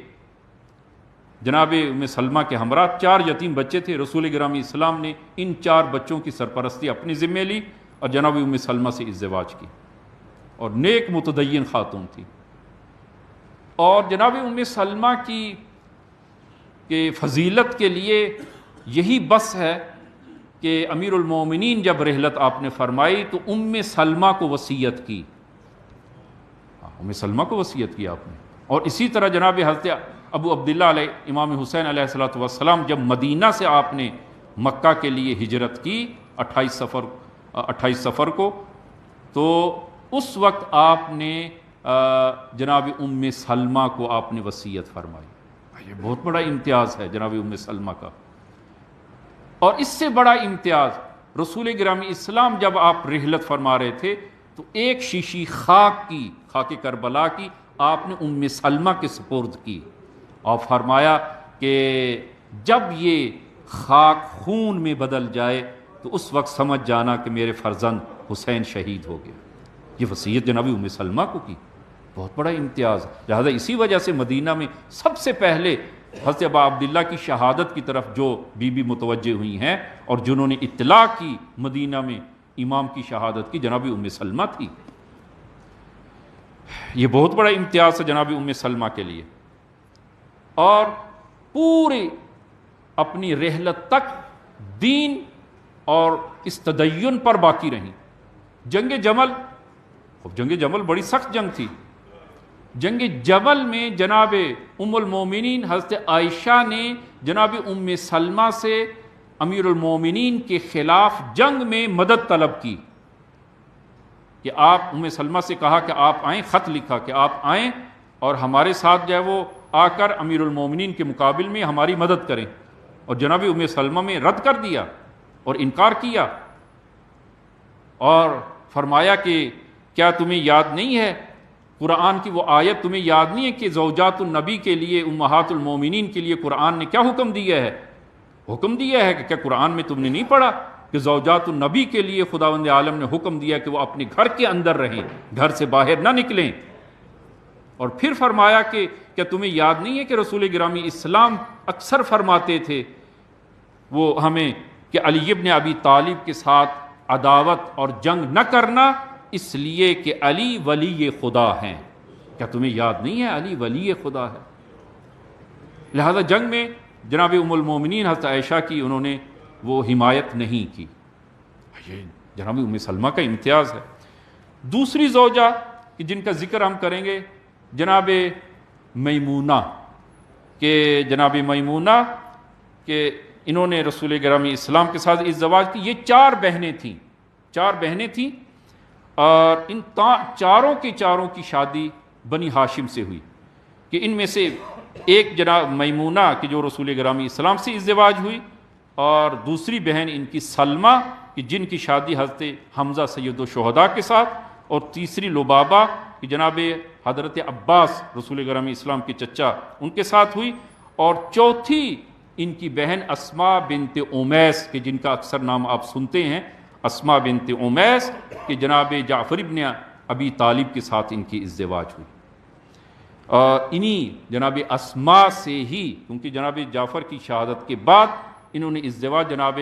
جناب ام سلمہ کے ہمراہ 4 یتیم بچے تھے، رسول گرامی اسلام نے ان 4 بچوں کی سرپرستی اپنی ذمہ لی اور جناب ام سلمہ سے ازدواج کی، اور نیک متدین خاتون تھی۔ اور جناب ام سلمہ کی فضیلت کے لیے یہی بس ہے کہ امیر المومنین جب رحلت آپ نے فرمائی تو ام سلمہ کو وصیت کی، ام سلمہ کو وصیت کی آپ نے۔ اور اسی طرح جناب حضرت ابو عبداللہ علیہ امام حسین علیہ السلام جب مدینہ سے آپ نے مکہ کے لیے ہجرت کی 28 سفر کو، تو اس وقت آپ نے جناب ام سلمہ کو آپ نے وصیت فرمائی۔ یہ بہت بڑا امتیاز ہے جناب ام سلمہ کا۔ اور اس سے بڑا امتیاز، رسول گرامی اسلام جب آپ رحلت فرما رہے تھے تو ایک شیشی خاک کربلا کی آپ نے ام سلمہ کے سپرد کی، اور فرمایا کہ جب یہ خاک خون میں بدل جائے تو اس وقت سمجھ جانا کہ میرے فرزند حسین شہید ہو گیا۔ یہ وصیت جناب ام سلمہ کو کی، بہت بڑا امتیاز۔ لہذا اسی وجہ سے مدینہ میں سب سے پہلے حضرت ابا عبداللہ کی شہادت کی طرف جو بی بی متوجہ ہوئی ہیں اور جنہوں نے اطلاع کی مدینہ میں امام کی شہادت کی، جناب ام سلمہ تھی۔ یہ بہت بڑا امتیاز ہے جناب ام سلمہ کے لیے۔ اور پورے اپنی رحلت تک دین اور اس تدین پر باقی رہیں۔ جنگ جمل بڑی سخت جنگ تھی۔ جنگ جمل میں جناب ام المومنین حضرت عائشہ نے جناب ام سلمہ سے امیر المومنین کے خلاف جنگ میں مدد طلب کی کہ آپ، ام سلمہ سے کہا کہ آپ آئیں، خط لکھا کہ آپ آئیں اور ہمارے ساتھ جو ہے وہ آ کر امیر المومنین کے مقابل میں ہماری مدد کریں، اور جناب ام سلمہ میں رد کر دیا اور انکار کیا، اور فرمایا کہ کیا تمہیں یاد نہیں ہے قرآن کی وہ آیت، تمہیں یاد نہیں ہے کہ زوجات النبی کے لیے، امہات المومنین کے لیے قرآن نے کیا حکم دیا ہے؟ حکم دیا ہے کہ کیا قرآن میں تم نے نہیں پڑھا کہ زوجات النبی کے لیے خداوند عالم نے حکم دیا کہ وہ اپنے گھر کے اندر رہیں، گھر سے باہر نہ نکلیں؟ اور پھر فرمایا کہ کیا تمہیں یاد نہیں ہے کہ رسول گرامی اسلام اکثر فرماتے تھے وہ ہمیں کہ علی ابن ابی طالب کے ساتھ عداوت اور جنگ نہ کرنا، اس لیے کہ علی ولی خدا ہیں؟ کیا تمہیں یاد نہیں ہے علی ولی خدا ہے؟ لہذا جنگ میں جناب ام المومنین حضرت عائشہ کی انہوں نے وہ حمایت نہیں کی۔ یہ جناب ام سلمہ کا امتیاز ہے۔ دوسری زوجہ کہ جن کا ذکر ہم کریں گے جناب میمونہ، کہ جناب میمونہ کہ انہوں نے رسول گرامی اسلام کے ساتھ ازدواج کی۔ یہ چار بہنیں تھیں اور ان چاروں کی شادی بنی ہاشم سے ہوئی، کہ ان میں سے ایک جناب میمونہ کہ جو رسول گرامی اسلام سے ازدواج ہوئی، اور دوسری بہن ان کی سلمہ کہ جن کی شادی حضرت حمزہ سید الشہداء کے ساتھ، اور تیسری لبابہ کہ جناب حضرت عباس رسول گرامی اسلام کے چچا ان کے ساتھ ہوئی، اور چوتھی ان کی بہن اسماء بنت امیس کہ جن کا اکثر نام آپ سنتے ہیں، اسماء بنت امیس کہ جناب جعفر ابن ابی طالب کے ساتھ ان کی ازدواج ہوئی۔ انہی جناب اسماء سے ہی، کیونکہ جناب جعفر کی شہادت کے بعد انہوں نے ازدواج جناب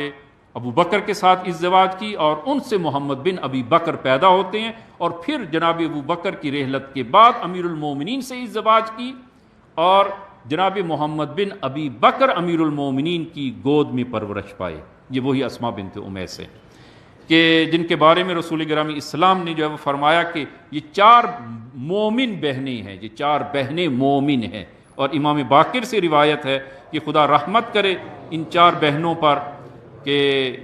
ابو بکر کے ساتھ ازدواج کی، اور ان سے محمد بن ابی بکر پیدا ہوتے ہیں، اور پھر جناب ابو بکر کی رحلت کے بعد امیر المومنین سے ازدواج کی، اور جناب محمد بن ابی بکر امیر المومنین کی گود میں پرورش پائے۔ یہ وہی اسماء بنت امیس ہے کہ جن کے بارے میں رسول گرامی اسلام نے جو ہے وہ فرمایا کہ یہ چار مومن بہنیں ہیں، یہ چار بہنیں مومن ہیں، اور امام باقر سے روایت ہے کہ خدا رحمت کرے ان چار بہنوں پر کہ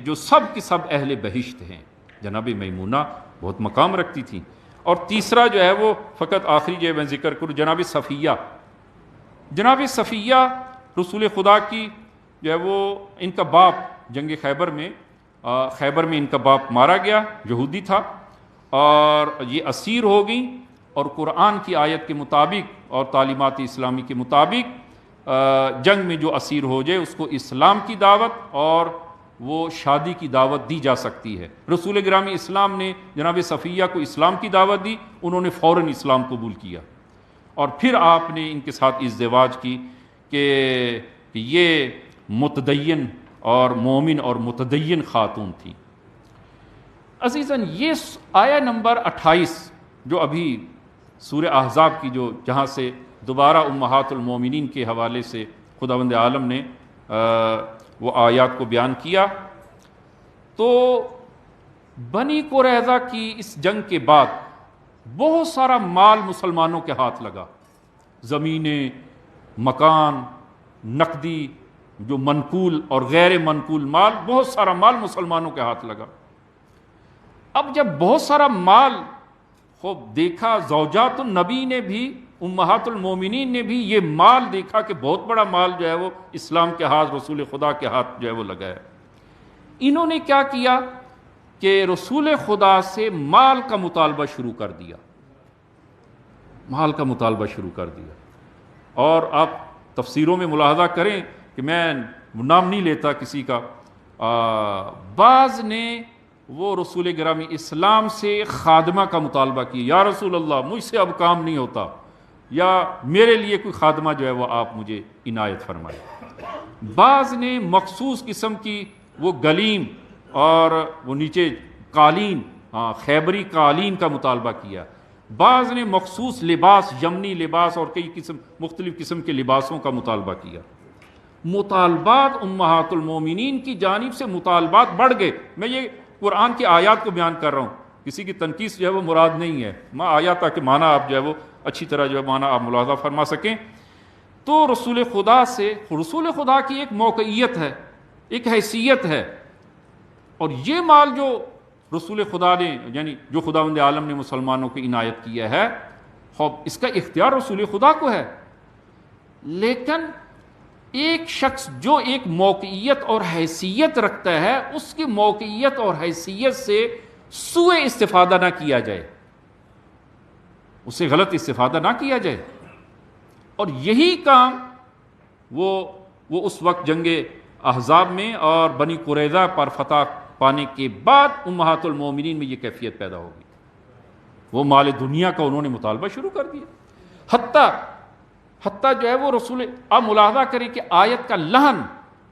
جو سب کی سب اہل بہشت ہیں۔ جناب میمونہ بہت مقام رکھتی تھیں۔ اور تیسرا جو ہے وہ فقط آخری جو میں ذکر کروں، جناب صفیہ رسول خدا کی جو ہے وہ ان کا باپ جنگ خیبر میں ان کا باپ مارا گیا، یہودی تھا، اور یہ اسیر ہو گئی، اور قرآن کی آیت کے مطابق اور تعلیمات اسلامی کے مطابق جنگ میں جو اسیر ہو جائے اس کو اسلام کی دعوت اور وہ شادی کی دعوت دی جا سکتی ہے۔ رسول گرامی اسلام نے جناب صفیہ کو اسلام کی دعوت دی، انہوں نے فوراً اسلام قبول کیا، اور پھر آپ نے ان کے ساتھ ازدواج کی کہ یہ متدین اور مومن اور متدین خاتون تھی۔ عزیزاً، یہ آیہ نمبر 28 جو ابھی سورہ احزاب کی جہاں سے دوبارہ امہات المومنین کے حوالے سے خداوند عالم نے وہ آیات کو بیان کیا، تو بنی قریظہ کی اس جنگ کے بعد بہت سارا مال مسلمانوں کے ہاتھ لگا، زمینیں، مکان، نقدی، جو منقول اور غیر منقول مال، بہت سارا مال مسلمانوں کے ہاتھ لگا۔ اب جب بہت سارا مال خوب دیکھا، زوجات النبی نے بھی، امہات المومنین نے بھی یہ مال دیکھا کہ بہت بڑا مال جو ہے وہ اسلام کے ہاتھ، رسول خدا کے ہاتھ جو ہے وہ لگا ہے۔ انہوں نے کیا کیا کہ رسول خدا سے مال کا مطالبہ شروع کر دیا، اور آپ تفسیروں میں ملاحظہ کریں کہ میں نام نہیں لیتا کسی کا، بعض نے وہ رسول گرامی اسلام سے خادمہ کا مطالبہ کیا، یا رسول اللہ مجھ سے اب کام نہیں ہوتا، یا میرے لیے کوئی خادمہ جو ہے وہ آپ مجھے عنایت فرمائے۔ بعض نے مخصوص قسم کی وہ گلیم اور وہ نیچے قالین، خیبری قالین کا مطالبہ کیا۔ بعض نے مخصوص لباس، یمنی لباس اور کئی مختلف قسم کے لباسوں کا مطالبہ کیا۔ مطالبات امہات المومنین کی جانب سے مطالبات بڑھ گئے۔ میں یہ قرآن کی آیات کو بیان کر رہا ہوں، کسی کی تنقیص جو ہے وہ مراد نہیں ہے، میں آیات تاکہ معنی آپ جو ہے وہ اچھی طرح جو ہے معنی آپ ملاحظہ فرما سکیں۔ تو رسول خدا کی ایک موقعیت ہے، ایک حیثیت ہے، اور یہ مال جو رسول خدا نے، یعنی جو خداوند عالم نے مسلمانوں کو عنایت کیا ہے، اس کا اختیار رسول خدا کو ہے، لیکن ایک شخص جو ایک موقعیت اور حیثیت رکھتا ہے، اس کی موقعیت اور حیثیت سے سوء استفادہ نہ کیا جائے، اس سے غلط استفادہ نہ کیا جائے۔ اور یہی کام وہ اس وقت جنگ احزاب میں اور بنی قریظہ پر فتح پانے کے بعد امہات المومنین میں یہ کیفیت پیدا ہوگی، وہ مال دنیا کا انہوں نے مطالبہ شروع کر دیا، حتیٰ جو ہے وہ رسول، آپ ملاحظہ کریں کہ آیت کا لحن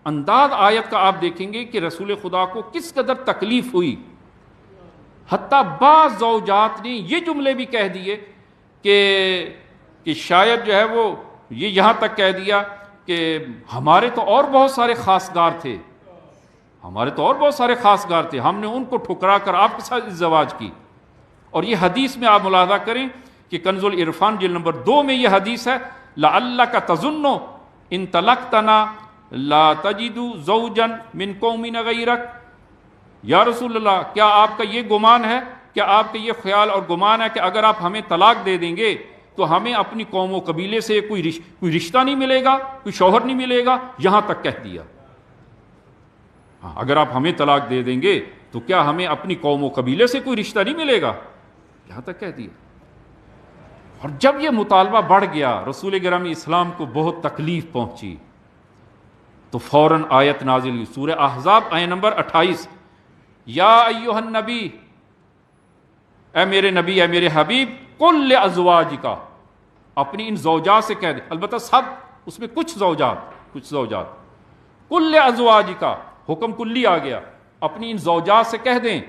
انداز آیت کا آپ دیکھیں گے کہ رسول خدا کو کس قدر تکلیف ہوئی، حتیٰ بعض زوجات نے یہ جملے بھی کہہ دیے کہ شاید جو ہے وہ یہ یہاں تک کہہ دیا کہ ہمارے تو اور بہت سارے خاصگار تھے، ہم نے ان کو ٹھکرا کر آپ کے ساتھ ازدواج کی۔ اور یہ حدیث میں آپ ملاحظہ کریں کہ کنز العرفان جلد نمبر 2 میں یہ حدیث ہے، لعلک تظن ان طلقتنا لا تجد زوجا من قوم غیرک، یا رسول اللہ کیا آپ کا یہ گمان ہے، کیا آپ کا یہ خیال اور گمان ہے کہ اگر آپ ہمیں طلاق دے دیں گے تو ہمیں اپنی قوم و قبیلے سے کوئی رشتہ نہیں ملے گا، کوئی شوہر نہیں ملے گا، یہاں تک کہہ دیا۔ اگر آپ ہمیں طلاق دے دیں گے تو کیا ہمیں اپنی قوم و قبیلے سے کوئی رشتہ نہیں ملے گا، یہاں تک کہہ دیا۔ اور جب یہ مطالبہ بڑھ گیا، رسول گرامی اسلام کو بہت تکلیف پہنچی، تو فوراً آیت نازل ہوئی، سورہ احزاب آیت نمبر 28، یا ایھا النبی، اے میرے نبی، اے میرے حبیب، قل لازواجک، اپنی ان زوجات سے کہہ دے، البتہ سب اس میں کچھ زوجات، قل لازواجک، حکم کلی آ گیا، اپنی ان زوجات سے کہہ دیں،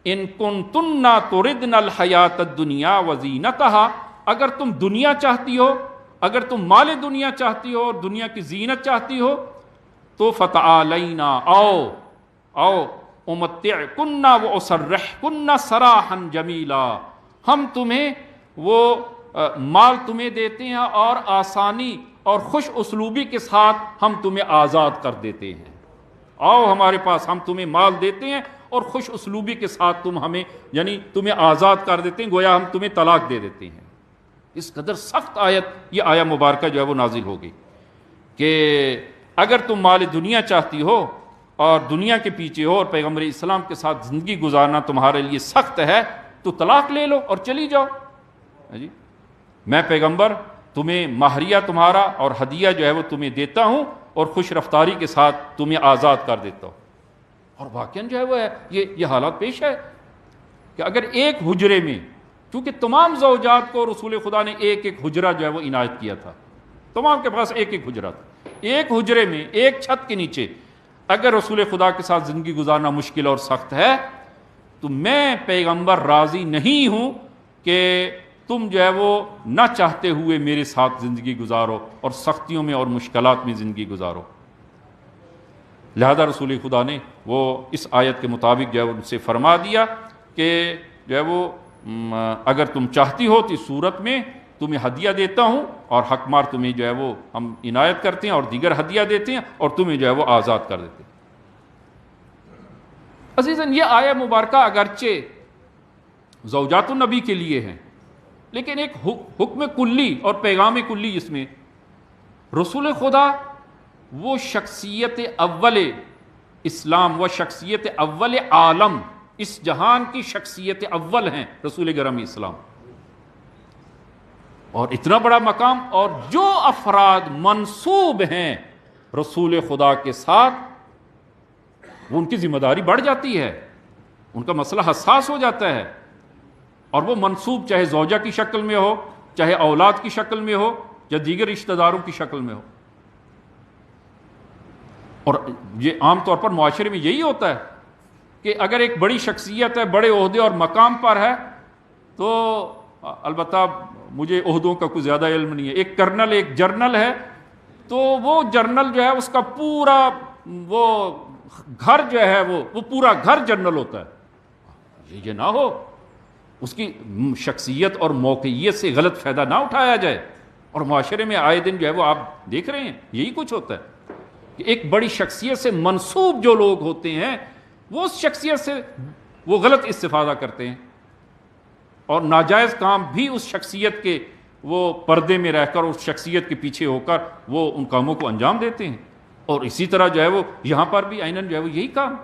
ان کنتن تردن الحیات الدنیا وزینتها، اگر تم دنیا چاہتی ہو، اگر تم مال دنیا چاہتی ہو اور دنیا کی زینت چاہتی ہو، تو فتعالینا، آؤ امتعکن واسرحکن سراحا جمیلا، ہم تمہیں وہ مال تمہیں دیتے ہیں اور آسانی اور خوش اسلوبی کے ساتھ ہم تمہیں آزاد کر دیتے ہیں، آؤ ہمارے پاس، ہم تمہیں مال دیتے ہیں اور خوش اسلوبی کے ساتھ تم ہمیں، یعنی تمہیں آزاد کر دیتے ہیں، گویا ہم تمہیں طلاق دے دیتے ہیں۔ اس قدر سخت آیت، یہ آیہ مبارکہ جو ہے وہ نازل ہو گئی کہ اگر تم مال دنیا چاہتی ہو اور دنیا کے پیچھے ہو اور پیغمبر اسلام کے ساتھ زندگی گزارنا تمہارے لیے سخت ہے تو طلاق لے لو اور چلی جاؤ، جی میں پیغمبر تمہیں مہریہ تمہارا اور ہدیہ جو ہے وہ تمہیں دیتا ہوں اور خوش رفتاری کے ساتھ تمہیں آزاد کر دیتا ہوں۔ اور واقعاً جو ہے وہ یہ حالات پیش ہے کہ اگر ایک حجرے میں، کیونکہ تمام زوجات کو رسول خدا نے ایک حجرہ جو ہے وہ عنایت کیا تھا، تمام کے پاس ایک حجرہ تھا، ایک حجرے میں ایک چھت کے نیچے اگر رسول خدا کے ساتھ زندگی گزارنا مشکل اور سخت ہے تو میں پیغمبر راضی نہیں ہوں کہ تم جو ہے وہ نہ چاہتے ہوئے میرے ساتھ زندگی گزارو اور سختیوں میں اور مشکلات میں زندگی گزارو۔ لہذا رسول خدا نے وہ اس آیت کے مطابق جو ہے ان سے فرما دیا کہ جو ہے وہ اگر تم چاہتی ہو تو اس صورت میں تمہیں ہدیہ دیتا ہوں اور حق مار تمہیں جو ہے وہ ہم عنایت کرتے ہیں اور دیگر ہدیہ دیتے ہیں اور تمہیں جو ہے وہ آزاد کر دیتے ہیں۔ عزیزاً یہ آیہ مبارکہ اگرچہ زوجات النبی کے لیے ہے، لیکن ایک حکم کلی اور پیغام کلی اس میں، رسول خدا وہ شخصیت اول اسلام و شخصیت اول عالم، اس جہان کی شخصیت اول ہیں رسول گرامی اسلام، اور اتنا بڑا مقام، اور جو افراد منسوب ہیں رسول خدا کے ساتھ وہ ان کی ذمہ داری بڑھ جاتی ہے، ان کا مسئلہ حساس ہو جاتا ہے، اور وہ منسوب چاہے زوجہ کی شکل میں ہو، چاہے اولاد کی شکل میں ہو، یا دیگر رشتہ داروں کی شکل میں ہو۔ اور یہ عام طور پر معاشرے میں یہی ہوتا ہے کہ اگر ایک بڑی شخصیت ہے، بڑے عہدے اور مقام پر ہے، تو البتہ مجھے عہدوں کا کوئی زیادہ علم نہیں ہے، ایک کرنل ایک جرنل ہے، تو وہ جرنل جو ہے اس کا پورا وہ گھر جو ہے وہ پورا گھر جرنل ہوتا ہے، یہ نہ ہو، اس کی شخصیت اور موقعیت سے غلط فائدہ نہ اٹھایا جائے۔ اور معاشرے میں آئے دن جو ہے وہ آپ دیکھ رہے ہیں یہی کچھ ہوتا ہے کہ ایک بڑی شخصیت سے منسوب جو لوگ ہوتے ہیں وہ اس شخصیت سے وہ غلط استفادہ کرتے ہیں اور ناجائز کام بھی اس شخصیت کے وہ پردے میں رہ کر اس شخصیت کے پیچھے ہو کر وہ ان کاموں کو انجام دیتے ہیں۔ اور اسی طرح جو ہے وہ یہاں پر بھی عیناً جو ہے وہ یہی کام،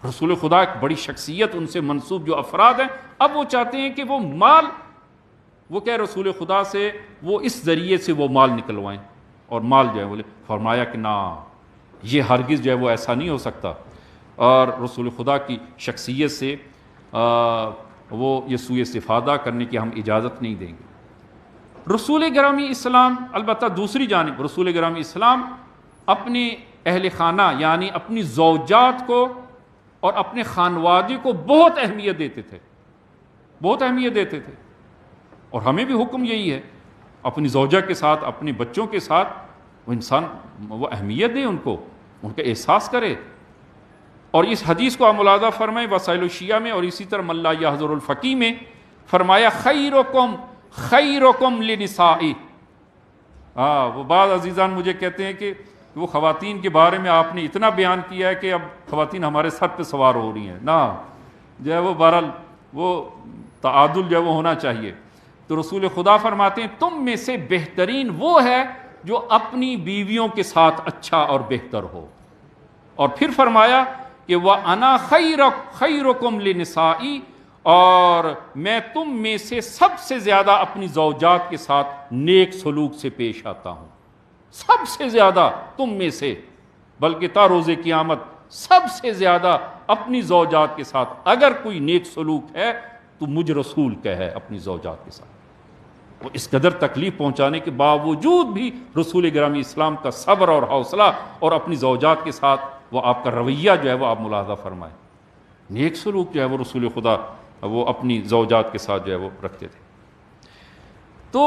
رسول خدا ایک بڑی شخصیت، ان سے منسوب جو افراد ہیں، اب وہ چاہتے ہیں کہ وہ مال، وہ کہ رسول خدا سے وہ اس ذریعے سے وہ مال نکلوائیں اور مال جو ہے بولے، فرمایا کہ نہ، یہ ہرگز جو ہے وہ ایسا نہیں ہو سکتا، اور رسول خدا کی شخصیت سے وہ یہ سوء استفادہ کرنے کی ہم اجازت نہیں دیں گے۔ رسول گرامی اسلام، البتہ دوسری جانب رسول گرامی اسلام اپنے اہل خانہ یعنی اپنی زوجات کو اور اپنے خانوادے کو بہت اہمیت دیتے تھے، بہت اہمیت دیتے تھے، اور ہمیں بھی حکم یہی ہے اپنی زوجہ کے ساتھ، اپنے بچوں کے ساتھ وہ انسان وہ اہمیت دے، ان کو ان کا احساس کرے۔ اور اس حدیث کو آپ ملاحظہ فرمائیں وسائل الشیعہ میں، اور اسی طرح ملا یحضر الفقی میں فرمایا خیرکم خیرکم لنسائی۔ وہ بعض عزیزان مجھے کہتے ہیں کہ وہ خواتین کے بارے میں آپ نے اتنا بیان کیا ہے کہ اب خواتین ہمارے سر پہ سوار ہو رہی ہیں، نہ جو ہے وہ بہرحال وہ تعادل جو ہے وہ ہونا چاہیے۔ تو رسول خدا فرماتے ہیں تم میں سے بہترین وہ ہے جو اپنی بیویوں کے ساتھ اچھا اور بہتر ہو، اور پھر فرمایا کہ وَأَنَا خَيْرُكُمْ لِنِسَائِي، اور میں تم میں سے سب سے زیادہ اپنی زوجات کے ساتھ نیک سلوک سے پیش آتا ہوں، سب سے زیادہ تم میں سے، بلکہ تا روز قیامت سب سے زیادہ اپنی زوجات کے ساتھ اگر کوئی نیک سلوک ہے تو مجھ رسول کا ہے اپنی زوجات کے ساتھ۔ وہ اس قدر تکلیف پہنچانے کے باوجود بھی رسول گرامی اسلام کا صبر اور حوصلہ اور اپنی زوجات کے ساتھ وہ آپ کا رویہ جو ہے وہ آپ ملاحظہ فرمائیں، نیک سلوک جو ہے وہ رسول خدا وہ اپنی زوجات کے ساتھ جو ہے وہ رکھتے تھے۔ تو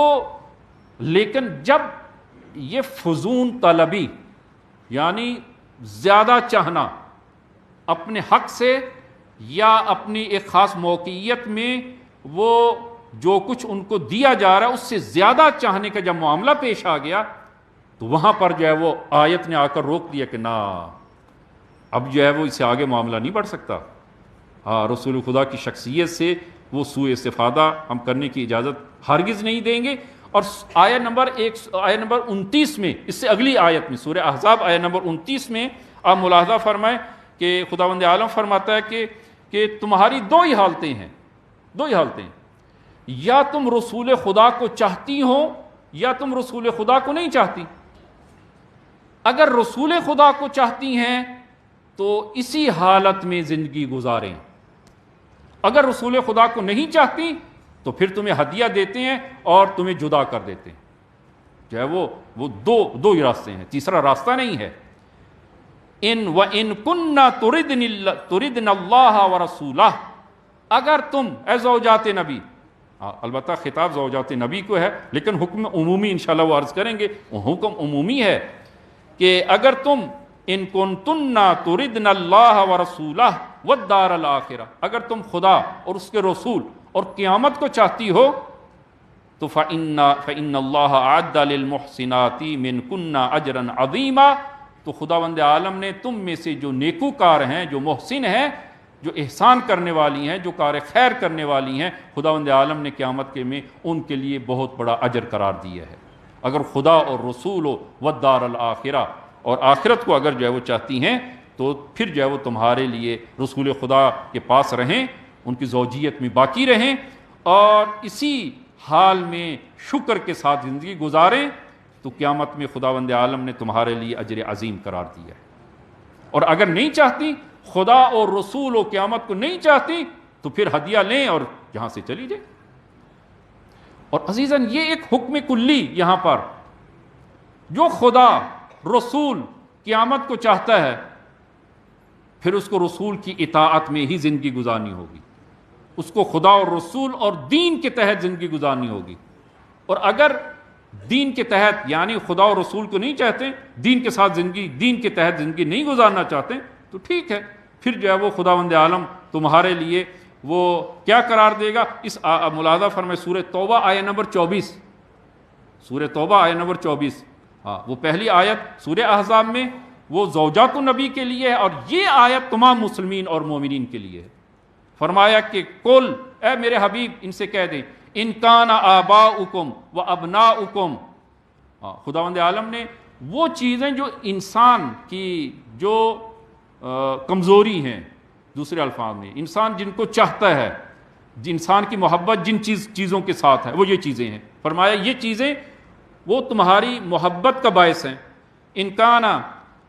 لیکن جب یہ فضون طلبی یعنی زیادہ چاہنا اپنے حق سے یا اپنی ایک خاص موقعیت میں وہ جو کچھ ان کو دیا جا رہا ہے اس سے زیادہ چاہنے کا جب معاملہ پیش آ گیا تو وہاں پر جو ہے وہ آیت نے آ کر روک دیا کہ نہ، اب جو ہے وہ اس سے آگے معاملہ نہیں بڑھ سکتا۔ رسول خدا کی شخصیت سے وہ سوء استفادہ ہم کرنے کی اجازت ہرگز نہیں دیں گے۔ اور آیت نمبر 29 میں، اس سے اگلی آیت میں سورہ احزاب آیت نمبر 29 میں آپ ملاحظہ فرمائیں کہ خداوند عالم فرماتا ہے کہ تمہاری دو ہی حالتیں ہیں، دو ہی حالتیں، یا تم رسول خدا کو چاہتی ہو یا تم رسول خدا کو نہیں چاہتی۔ اگر رسول خدا کو چاہتی ہیں تو اسی حالت میں زندگی گزاریں، اگر رسول خدا کو نہیں چاہتی تو پھر تمہیں ہدیہ دیتے ہیں اور تمہیں جدا کر دیتے ہیں، جو ہے وہ دو ہی راستے ہیں، تیسرا راستہ نہیں ہے۔ ان وَإِن كُنَّا تُرِدْنَ اللَّهَ وَرَسُولَهُ، اگر تم اے زوجات نبی، البتہ خطاب زوجات نبی کو ہے لیکن حکم عمومی انشاءاللہ وہ عرض کریں گے، حکم عمومی ہے کہ اگر تم ان کنتن تردن اللہ ورسولہ والدار الآخرہ، اگر تم خدا اور اس کے رسول اور قیامت کو چاہتی ہو تو فإن اللہ اعد للمحسنات منکن اجرا عظیما، تو خداوند عالم نے تم میں سے جو نیکوکار ہیں، جو محسن ہیں، جو احسان کرنے والی ہیں، جو کار خیر کرنے والی ہیں، خداوند عالم نے قیامت کے میں ان کے لیے بہت بڑا اجر قرار دیا ہے۔ اگر خدا اور رسول والدار الآخرہ اور آخرت کو اگر جو ہے وہ چاہتی ہیں تو پھر جو ہے وہ تمہارے لیے رسول خدا کے پاس رہیں، ان کی زوجیت میں باقی رہیں اور اسی حال میں شکر کے ساتھ زندگی گزاریں، تو قیامت میں خداوند عالم نے تمہارے لیے اجر عظیم قرار دیا ہے۔ اور اگر نہیں چاہتی، خدا اور رسول و قیامت کو نہیں چاہتی، تو پھر ہدیہ لیں اور یہاں سے چلی جائیں۔ اور عزیزاً یہ ایک حکم کلی یہاں پر، جو خدا رسول قیامت کو چاہتا ہے پھر اس کو رسول کی اطاعت میں ہی زندگی گزارنی ہوگی، اس کو خدا اور رسول اور دین کے تحت زندگی گزارنی ہوگی۔ اور اگر دین کے تحت یعنی خدا اور رسول کو نہیں چاہتے، دین کے ساتھ زندگی، دین کے تحت زندگی نہیں گزارنا چاہتے، تو ٹھیک ہے، پھر جو ہے وہ خداوند عالم تمہارے لیے وہ کیا قرار دے گا۔ اس ملاحظہ فرمائے سورہ توبہ آیت نمبر 24، سورہ توبہ آیت نمبر 24، وہ پہلی آیت سورہ احزاب میں وہ زوجات النبی کے لیے ہے، اور یہ آیت تمام مسلمین اور مومنین کے لیے ہے۔ فرمایا کہ قل، اے میرے حبیب ان سے کہہ دیں، ان کان آباؤکم و ابناؤکم، خداوند عالم نے وہ چیزیں جو انسان کی جو کمزوری ہیں، دوسرے الفاظ میں انسان جن کو چاہتا ہے، انسان کی محبت جن چیزوں کے ساتھ ہے وہ یہ چیزیں ہیں۔ فرمایا یہ چیزیں وہ تمہاری محبت کا باعث ہیں۔ ان کان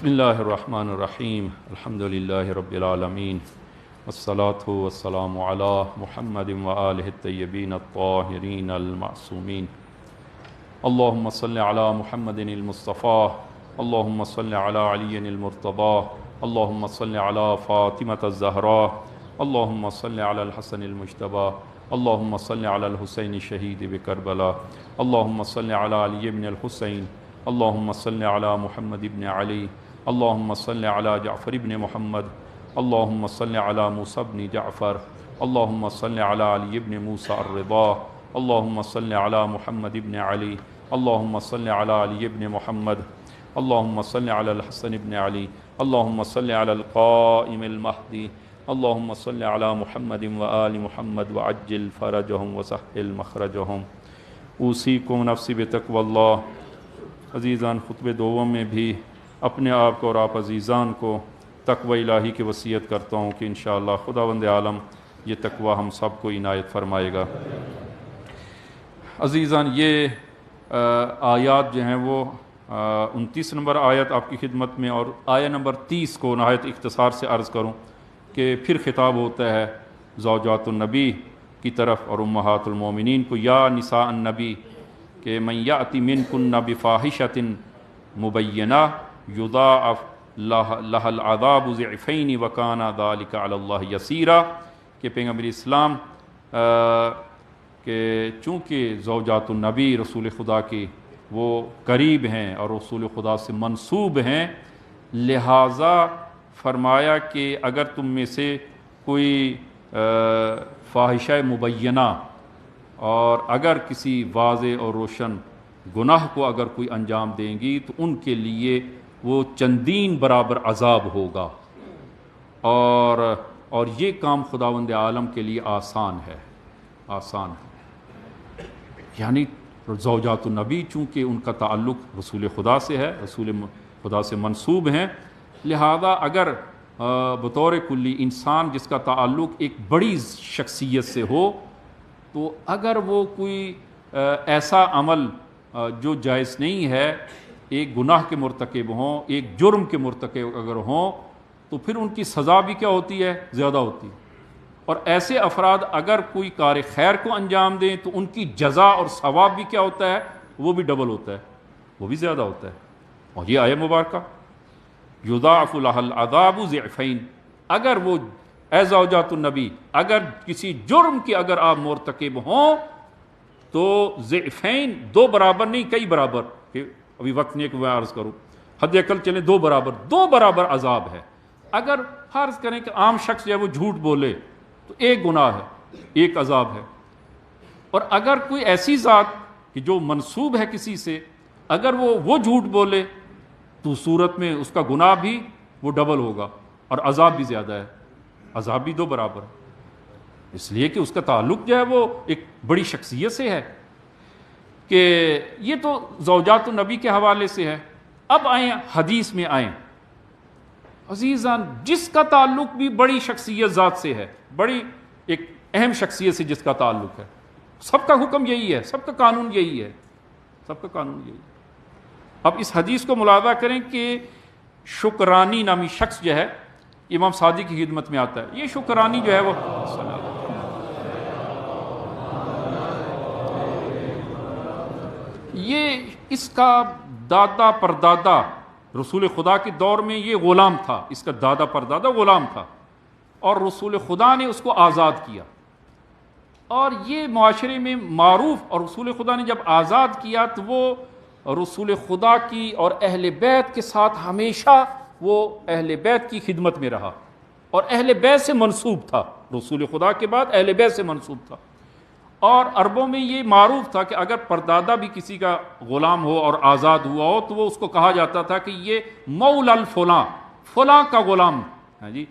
بسم اللہ الرحمن الرحیم الحمد للہ رب العالمین والصلاة والسلام علی محمد وآلہ الطیبین الطاہرین المعصومین اللہم صل علی محمد المصطفیٰ اللہم صل علی علی المرتضیٰ اللہم صل علی فاطمة الزہراء اللہم صل علی الحسن المجتبیٰ اللہم صل علی الحسین شہید بکربلا اللہم صل علی علی بن الحسین اللہم صل علی محمد بن علی اللہم صل علی جعفر بن محمد اللہم صل علی موسیٰ بن جعفر اللہم صل علی علی بن موسیٰ الرضا اللہم صل علی محمد بن علی اللہم صل علی علی بن محمد اللہم صل علی الحسن بن علی اللہم صل علی القائم المہدی اللہم صل علی محمد وآل محمد وعجل فرجہم وسہل مخرجہم اوصیکم نفسی بتقوی اللہ۔ عزیزان، خطبہ دوم میں بھی اپنے آپ کو اور آپ عزیزان کو تقوی الہی کی وصیت کرتا ہوں کہ انشاءاللہ خداوند عالم یہ تقوی ہم سب کو عنایت فرمائے گا۔ عزیزان، یہ آیات جو ہیں وہ 29 نمبر آیت آپ کی خدمت میں، اور آیہ نمبر 30 کو نہایت اختصار سے عرض کروں کہ پھر خطاب ہوتا ہے زوجات النبی کی طرف اور امہات المومنین کو، یا نساء النبی کہ من یأتی منکن بفاحشۃ مبینہ یضاعف لها العذاب ضعفین وکان ذلک علی اللہ یسیرا، کہ پیغمبر اسلام کہ چونکہ زوجات النبی رسول خدا کے وہ قریب ہیں اور رسول خدا سے منسوب ہیں، لہٰذا فرمایا کہ اگر تم میں سے کوئی فاحشہ مبینہ اور اگر کسی واضح اور روشن گناہ کو اگر کوئی انجام دیں گی تو ان کے لیے وہ چندین برابر عذاب ہوگا، اور یہ کام خداوند عالم کے لیے آسان ہے، آسان ہے۔ یعنی زوجات النبی چونکہ ان کا تعلق رسول خدا سے ہے، رسول خدا سے منسوب ہیں، لہذا اگر بطور کلی انسان جس کا تعلق ایک بڑی شخصیت سے ہو، تو اگر وہ کوئی ایسا عمل جو جائز نہیں ہے، ایک گناہ کے مرتکب ہوں، ایک جرم کے مرتکب اگر ہوں، تو پھر ان کی سزا بھی کیا ہوتی ہے؟ زیادہ ہوتی ہے۔ اور ایسے افراد اگر کوئی کار خیر کو انجام دیں تو ان کی جزا اور ثواب بھی کیا ہوتا ہے؟ وہ بھی ڈبل ہوتا ہے، وہ بھی زیادہ ہوتا ہے۔ اور یہ آیہ مبارکہ یضاعف لها العذاب ضعفین، اگر وہ اے زوجات النبی اگر کسی جرم کی اگر آپ مرتکب ہوں تو ضعفین، دو برابر نہیں کئی برابر، کہ ابھی وقت نہیں ہے کہ میں عرض کروں، حد اقل چلیں دو برابر عذاب ہے۔ اگر فرض کریں کہ عام شخص جو ہے وہ جھوٹ بولے تو ایک گناہ ہے، ایک عذاب ہے، اور اگر کوئی ایسی ذات کہ جو منسوب ہے کسی سے، اگر وہ جھوٹ بولے تو صورت میں اس کا گناہ بھی وہ ڈبل ہوگا اور عذاب بھی زیادہ ہے، عذاب بھی دو برابر، اس لیے کہ اس کا تعلق جو ہے وہ ایک بڑی شخصیت سے ہے۔ کہ یہ تو زوجات النبی کے حوالے سے ہے۔ اب آئیں حدیث میں آئیں عزیزان، جس کا تعلق بھی بڑی شخصیت ذات سے ہے، بڑی ایک اہم شخصیت سے جس کا تعلق ہے، سب کا حکم یہی ہے، سب کا قانون یہی ہے، سب کا قانون یہی ہے۔ اب اس حدیث کو ملاحظہ کریں کہ شکرانی نامی شخص جو ہے، امام صادق کی خدمت میں آتا ہے، یہ شکرانی جو ہے وہ یہ اس کا دادا پردادا رسول خدا کے دور میں یہ غلام تھا، اس کا دادا پردادا غلام تھا، اور رسول خدا نے اس کو آزاد کیا، اور یہ معاشرے میں معروف، اور رسول خدا نے جب آزاد کیا تو وہ رسول خدا کی اور اہل بیت کے ساتھ ہمیشہ وہ اہل بیت کی خدمت میں رہا، اور اہل بیت سے منسوب تھا، رسول خدا کے بعد اہل بیت سے منسوب تھا۔ اور عربوں میں یہ معروف تھا کہ اگر پردادا بھی کسی کا غلام ہو اور آزاد ہوا ہو تو وہ اس کو کہا جاتا تھا کہ یہ مولا الفلاں، فلاں کا غلام ہے جی،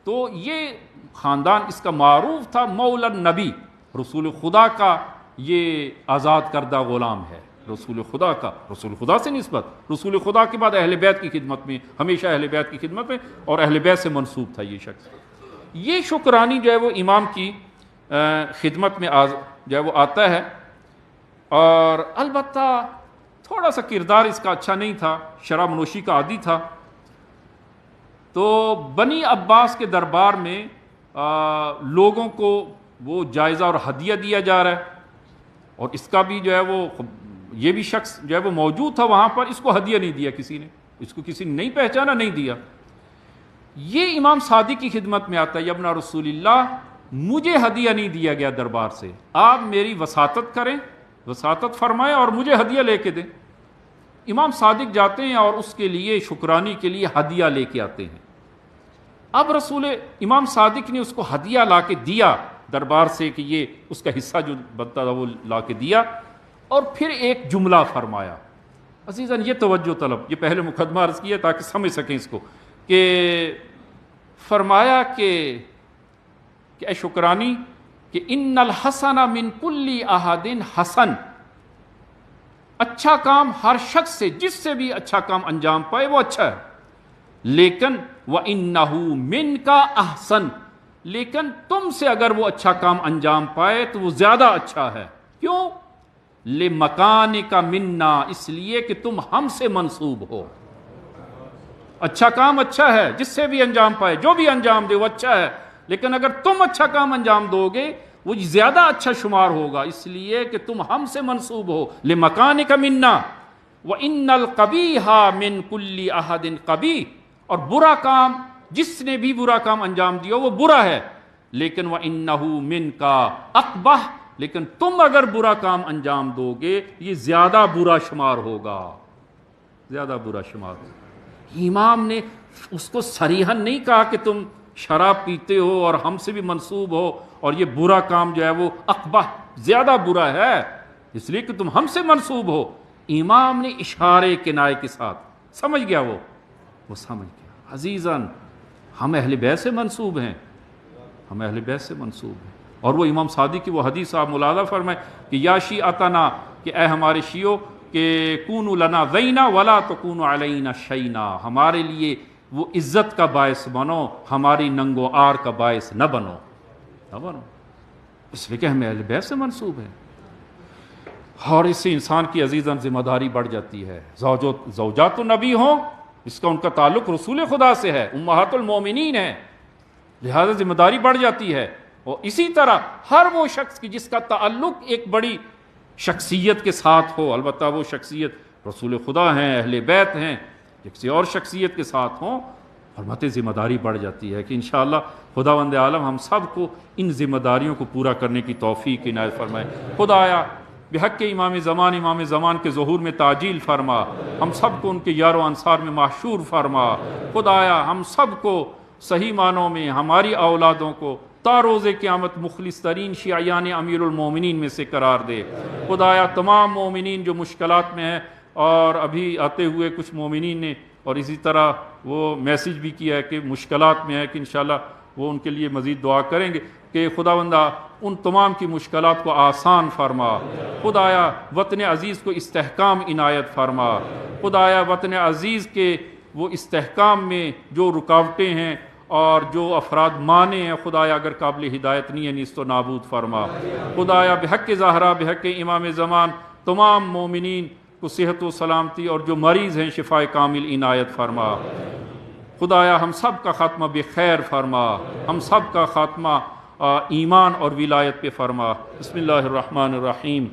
تو یہ خاندان اس کا معروف تھا مولا النبی، رسول خدا کا یہ آزاد کردہ غلام ہے، رسول خدا کا، رسول خدا سے نسبت، رسول خدا کے بعد اہل بیت کی خدمت میں، ہمیشہ اہل بیت کی خدمت میں، اور اہل بیت سے منسوب تھا یہ شخص۔ یہ شکرانی جو ہے وہ امام کی خدمت میں جو ہے وہ آتا ہے، اور البتہ تھوڑا سا کردار اس کا اچھا نہیں تھا، شراب نوشی کا عادی تھا، تو بنی عباس کے دربار میں لوگوں کو وہ جائزہ اور ہدیہ دیا جا رہا ہے، اور اس کا بھی جو ہے وہ یہ بھی شخص جو ہے وہ موجود تھا وہاں پر، اس کو ہدیہ نہیں دیا کسی نے، اس کو کسی نے نہیں پہچانا، نہیں دیا۔ یہ امام صادق کی خدمت میں آتا ہے، یا ابن رسول اللہ مجھے ہدیہ نہیں دیا گیا دربار سے، آپ میری وساطت کریں، وساطت فرمائیں اور مجھے ہدیہ لے کے دیں۔ امام صادق جاتے ہیں اور اس کے لیے شکرانی کے لیے ہدیہ لے کے آتے ہیں۔ اب امام صادق نے اس کو ہدیہ لا کے دیا دربار سے، کہ یہ اس کا حصہ جو بنتا تھا وہ لا کے دیا، اور پھر ایک جملہ فرمایا۔ عزیزاً یہ توجہ طلب، یہ پہلے مقدمہ عرض کیا تاکہ سمجھ سکیں اس کو، کہ فرمایا کہ اے شکرانی، کہ ان الحسن من کل احد حسن، اچھا کام ہر شخص سے، جس سے بھی اچھا کام انجام پائے وہ اچھا ہے، لیکن وَإِنَّهُ مِنْكَ أَحْسَنُ، لیکن تم سے اگر وہ اچھا کام انجام پائے تو وہ زیادہ اچھا ہے۔ کیوں؟ لِمَكَانِكَ مِنَّا، اس لیے کہ تم ہم سے منسوب ہو۔ اچھا کام اچھا ہے، جس سے بھی انجام پائے، جو بھی انجام دے وہ اچھا ہے، لیکن اگر تم اچھا کام انجام دو گے وہ زیادہ اچھا شمار ہوگا، اس لیے کہ تم ہم سے منسوب ہو۔ لِمَكَانِكَ مِنَّا وَإِنَّ الْقَبِيحَ مِنْ كُلِّ أَحَدٍ قَبِيحٌ، اور برا کام جس نے بھی برا کام انجام دیا وہ برا ہے، لیکن وَإِنَّهُ مِنْكَ أَقْبَحُ، لیکن تم اگر برا کام انجام دو گے یہ زیادہ برا شمار ہوگا، زیادہ برا شمار ہوگا۔ امام نے اس کو صریحاً نہیں کہا کہ تم شراب پیتے ہو اور ہم سے بھی منسوب ہو اور یہ برا کام جو ہے وہ اقبح، زیادہ برا ہے اس لیے کہ تم ہم سے منسوب ہو۔ امام نے اشارے کنائے کے ساتھ، سمجھ گیا وہ سمجھ گیا۔ عزیزاً ہم اہل بیت سے منسوب ہیں، ہم اہل بیت سے منسوب ہیں، اور وہ امام صادق کی وہ حدیث آپ ملاحظہ فرمائیں کہ یا شیعتنا، کہ اے ہمارے شیعو، کہ کونوا لنا زینا ولا تکونوا علینا شینا، ہمارے لیے وہ عزت کا باعث بنو، ہماری ننگ و آر کا باعث نہ بنو، اس لیے کہ ہم اہل بیت سے منسوب ہیں۔ اور اس سے انسان کی عزیزاً ذمہ داری بڑھ جاتی ہے۔ زوجات النبی ہوں، اس کا ان کا تعلق رسول خدا سے ہے، امہات المومنین ہیں، لہذا ذمہ داری بڑھ جاتی ہے۔ اور اسی طرح ہر وہ شخص کی جس کا تعلق ایک بڑی شخصیت کے ساتھ ہو، البتہ وہ شخصیت رسول خدا ہیں، اہل بیت ہیں، کسی اور شخصیت کے ساتھ ہوں، حرمت ذمہ داری بڑھ جاتی ہے کہ انشاءاللہ خداوند عالم ہم سب کو ان ذمہ داریوں کو پورا کرنے کی توفیق عنایت فرمائے۔ خدایا بحق امام زمان کے ظہور میں تعجیل فرما، ہم سب کو ان کے یار و انصار میں محشور فرما۔ خدایا ہم سب کو صحیح معنوں میں، ہماری اولادوں کو تا روز قیامت مخلص ترین شیعیان امیر المومنین میں سے قرار دے۔ خدایا تمام مومنین جو مشکلات میں ہیں، اور ابھی آتے ہوئے کچھ مومنین نے اور اسی طرح وہ میسیج بھی کیا ہے کہ مشکلات میں ہے، کہ انشاءاللہ وہ ان کے لیے مزید دعا کریں گے کہ خداوندہ ان تمام کی مشکلات کو آسان فرما۔ خدایا وطن عزیز کو استحکام عنایت فرما۔ خدایا وطن عزیز کے وہ استحکام میں جو رکاوٹیں ہیں اور جو افراد مانے ہیں، خدایا اگر قابل ہدایت نہیں ہے نیست و نابود فرما۔ خدایا بحق زہرا، بحق امام زمان تمام مومنین کو صحت و سلامتی، اور جو مریض ہیں شفائے کامل عنایت فرما۔ خدایا ہم سب کا خاتمہ بخیر فرما، ہم سب کا خاتمہ ایمان اور ولایت پہ فرما۔ بسم اللہ الرحمن الرحیم۔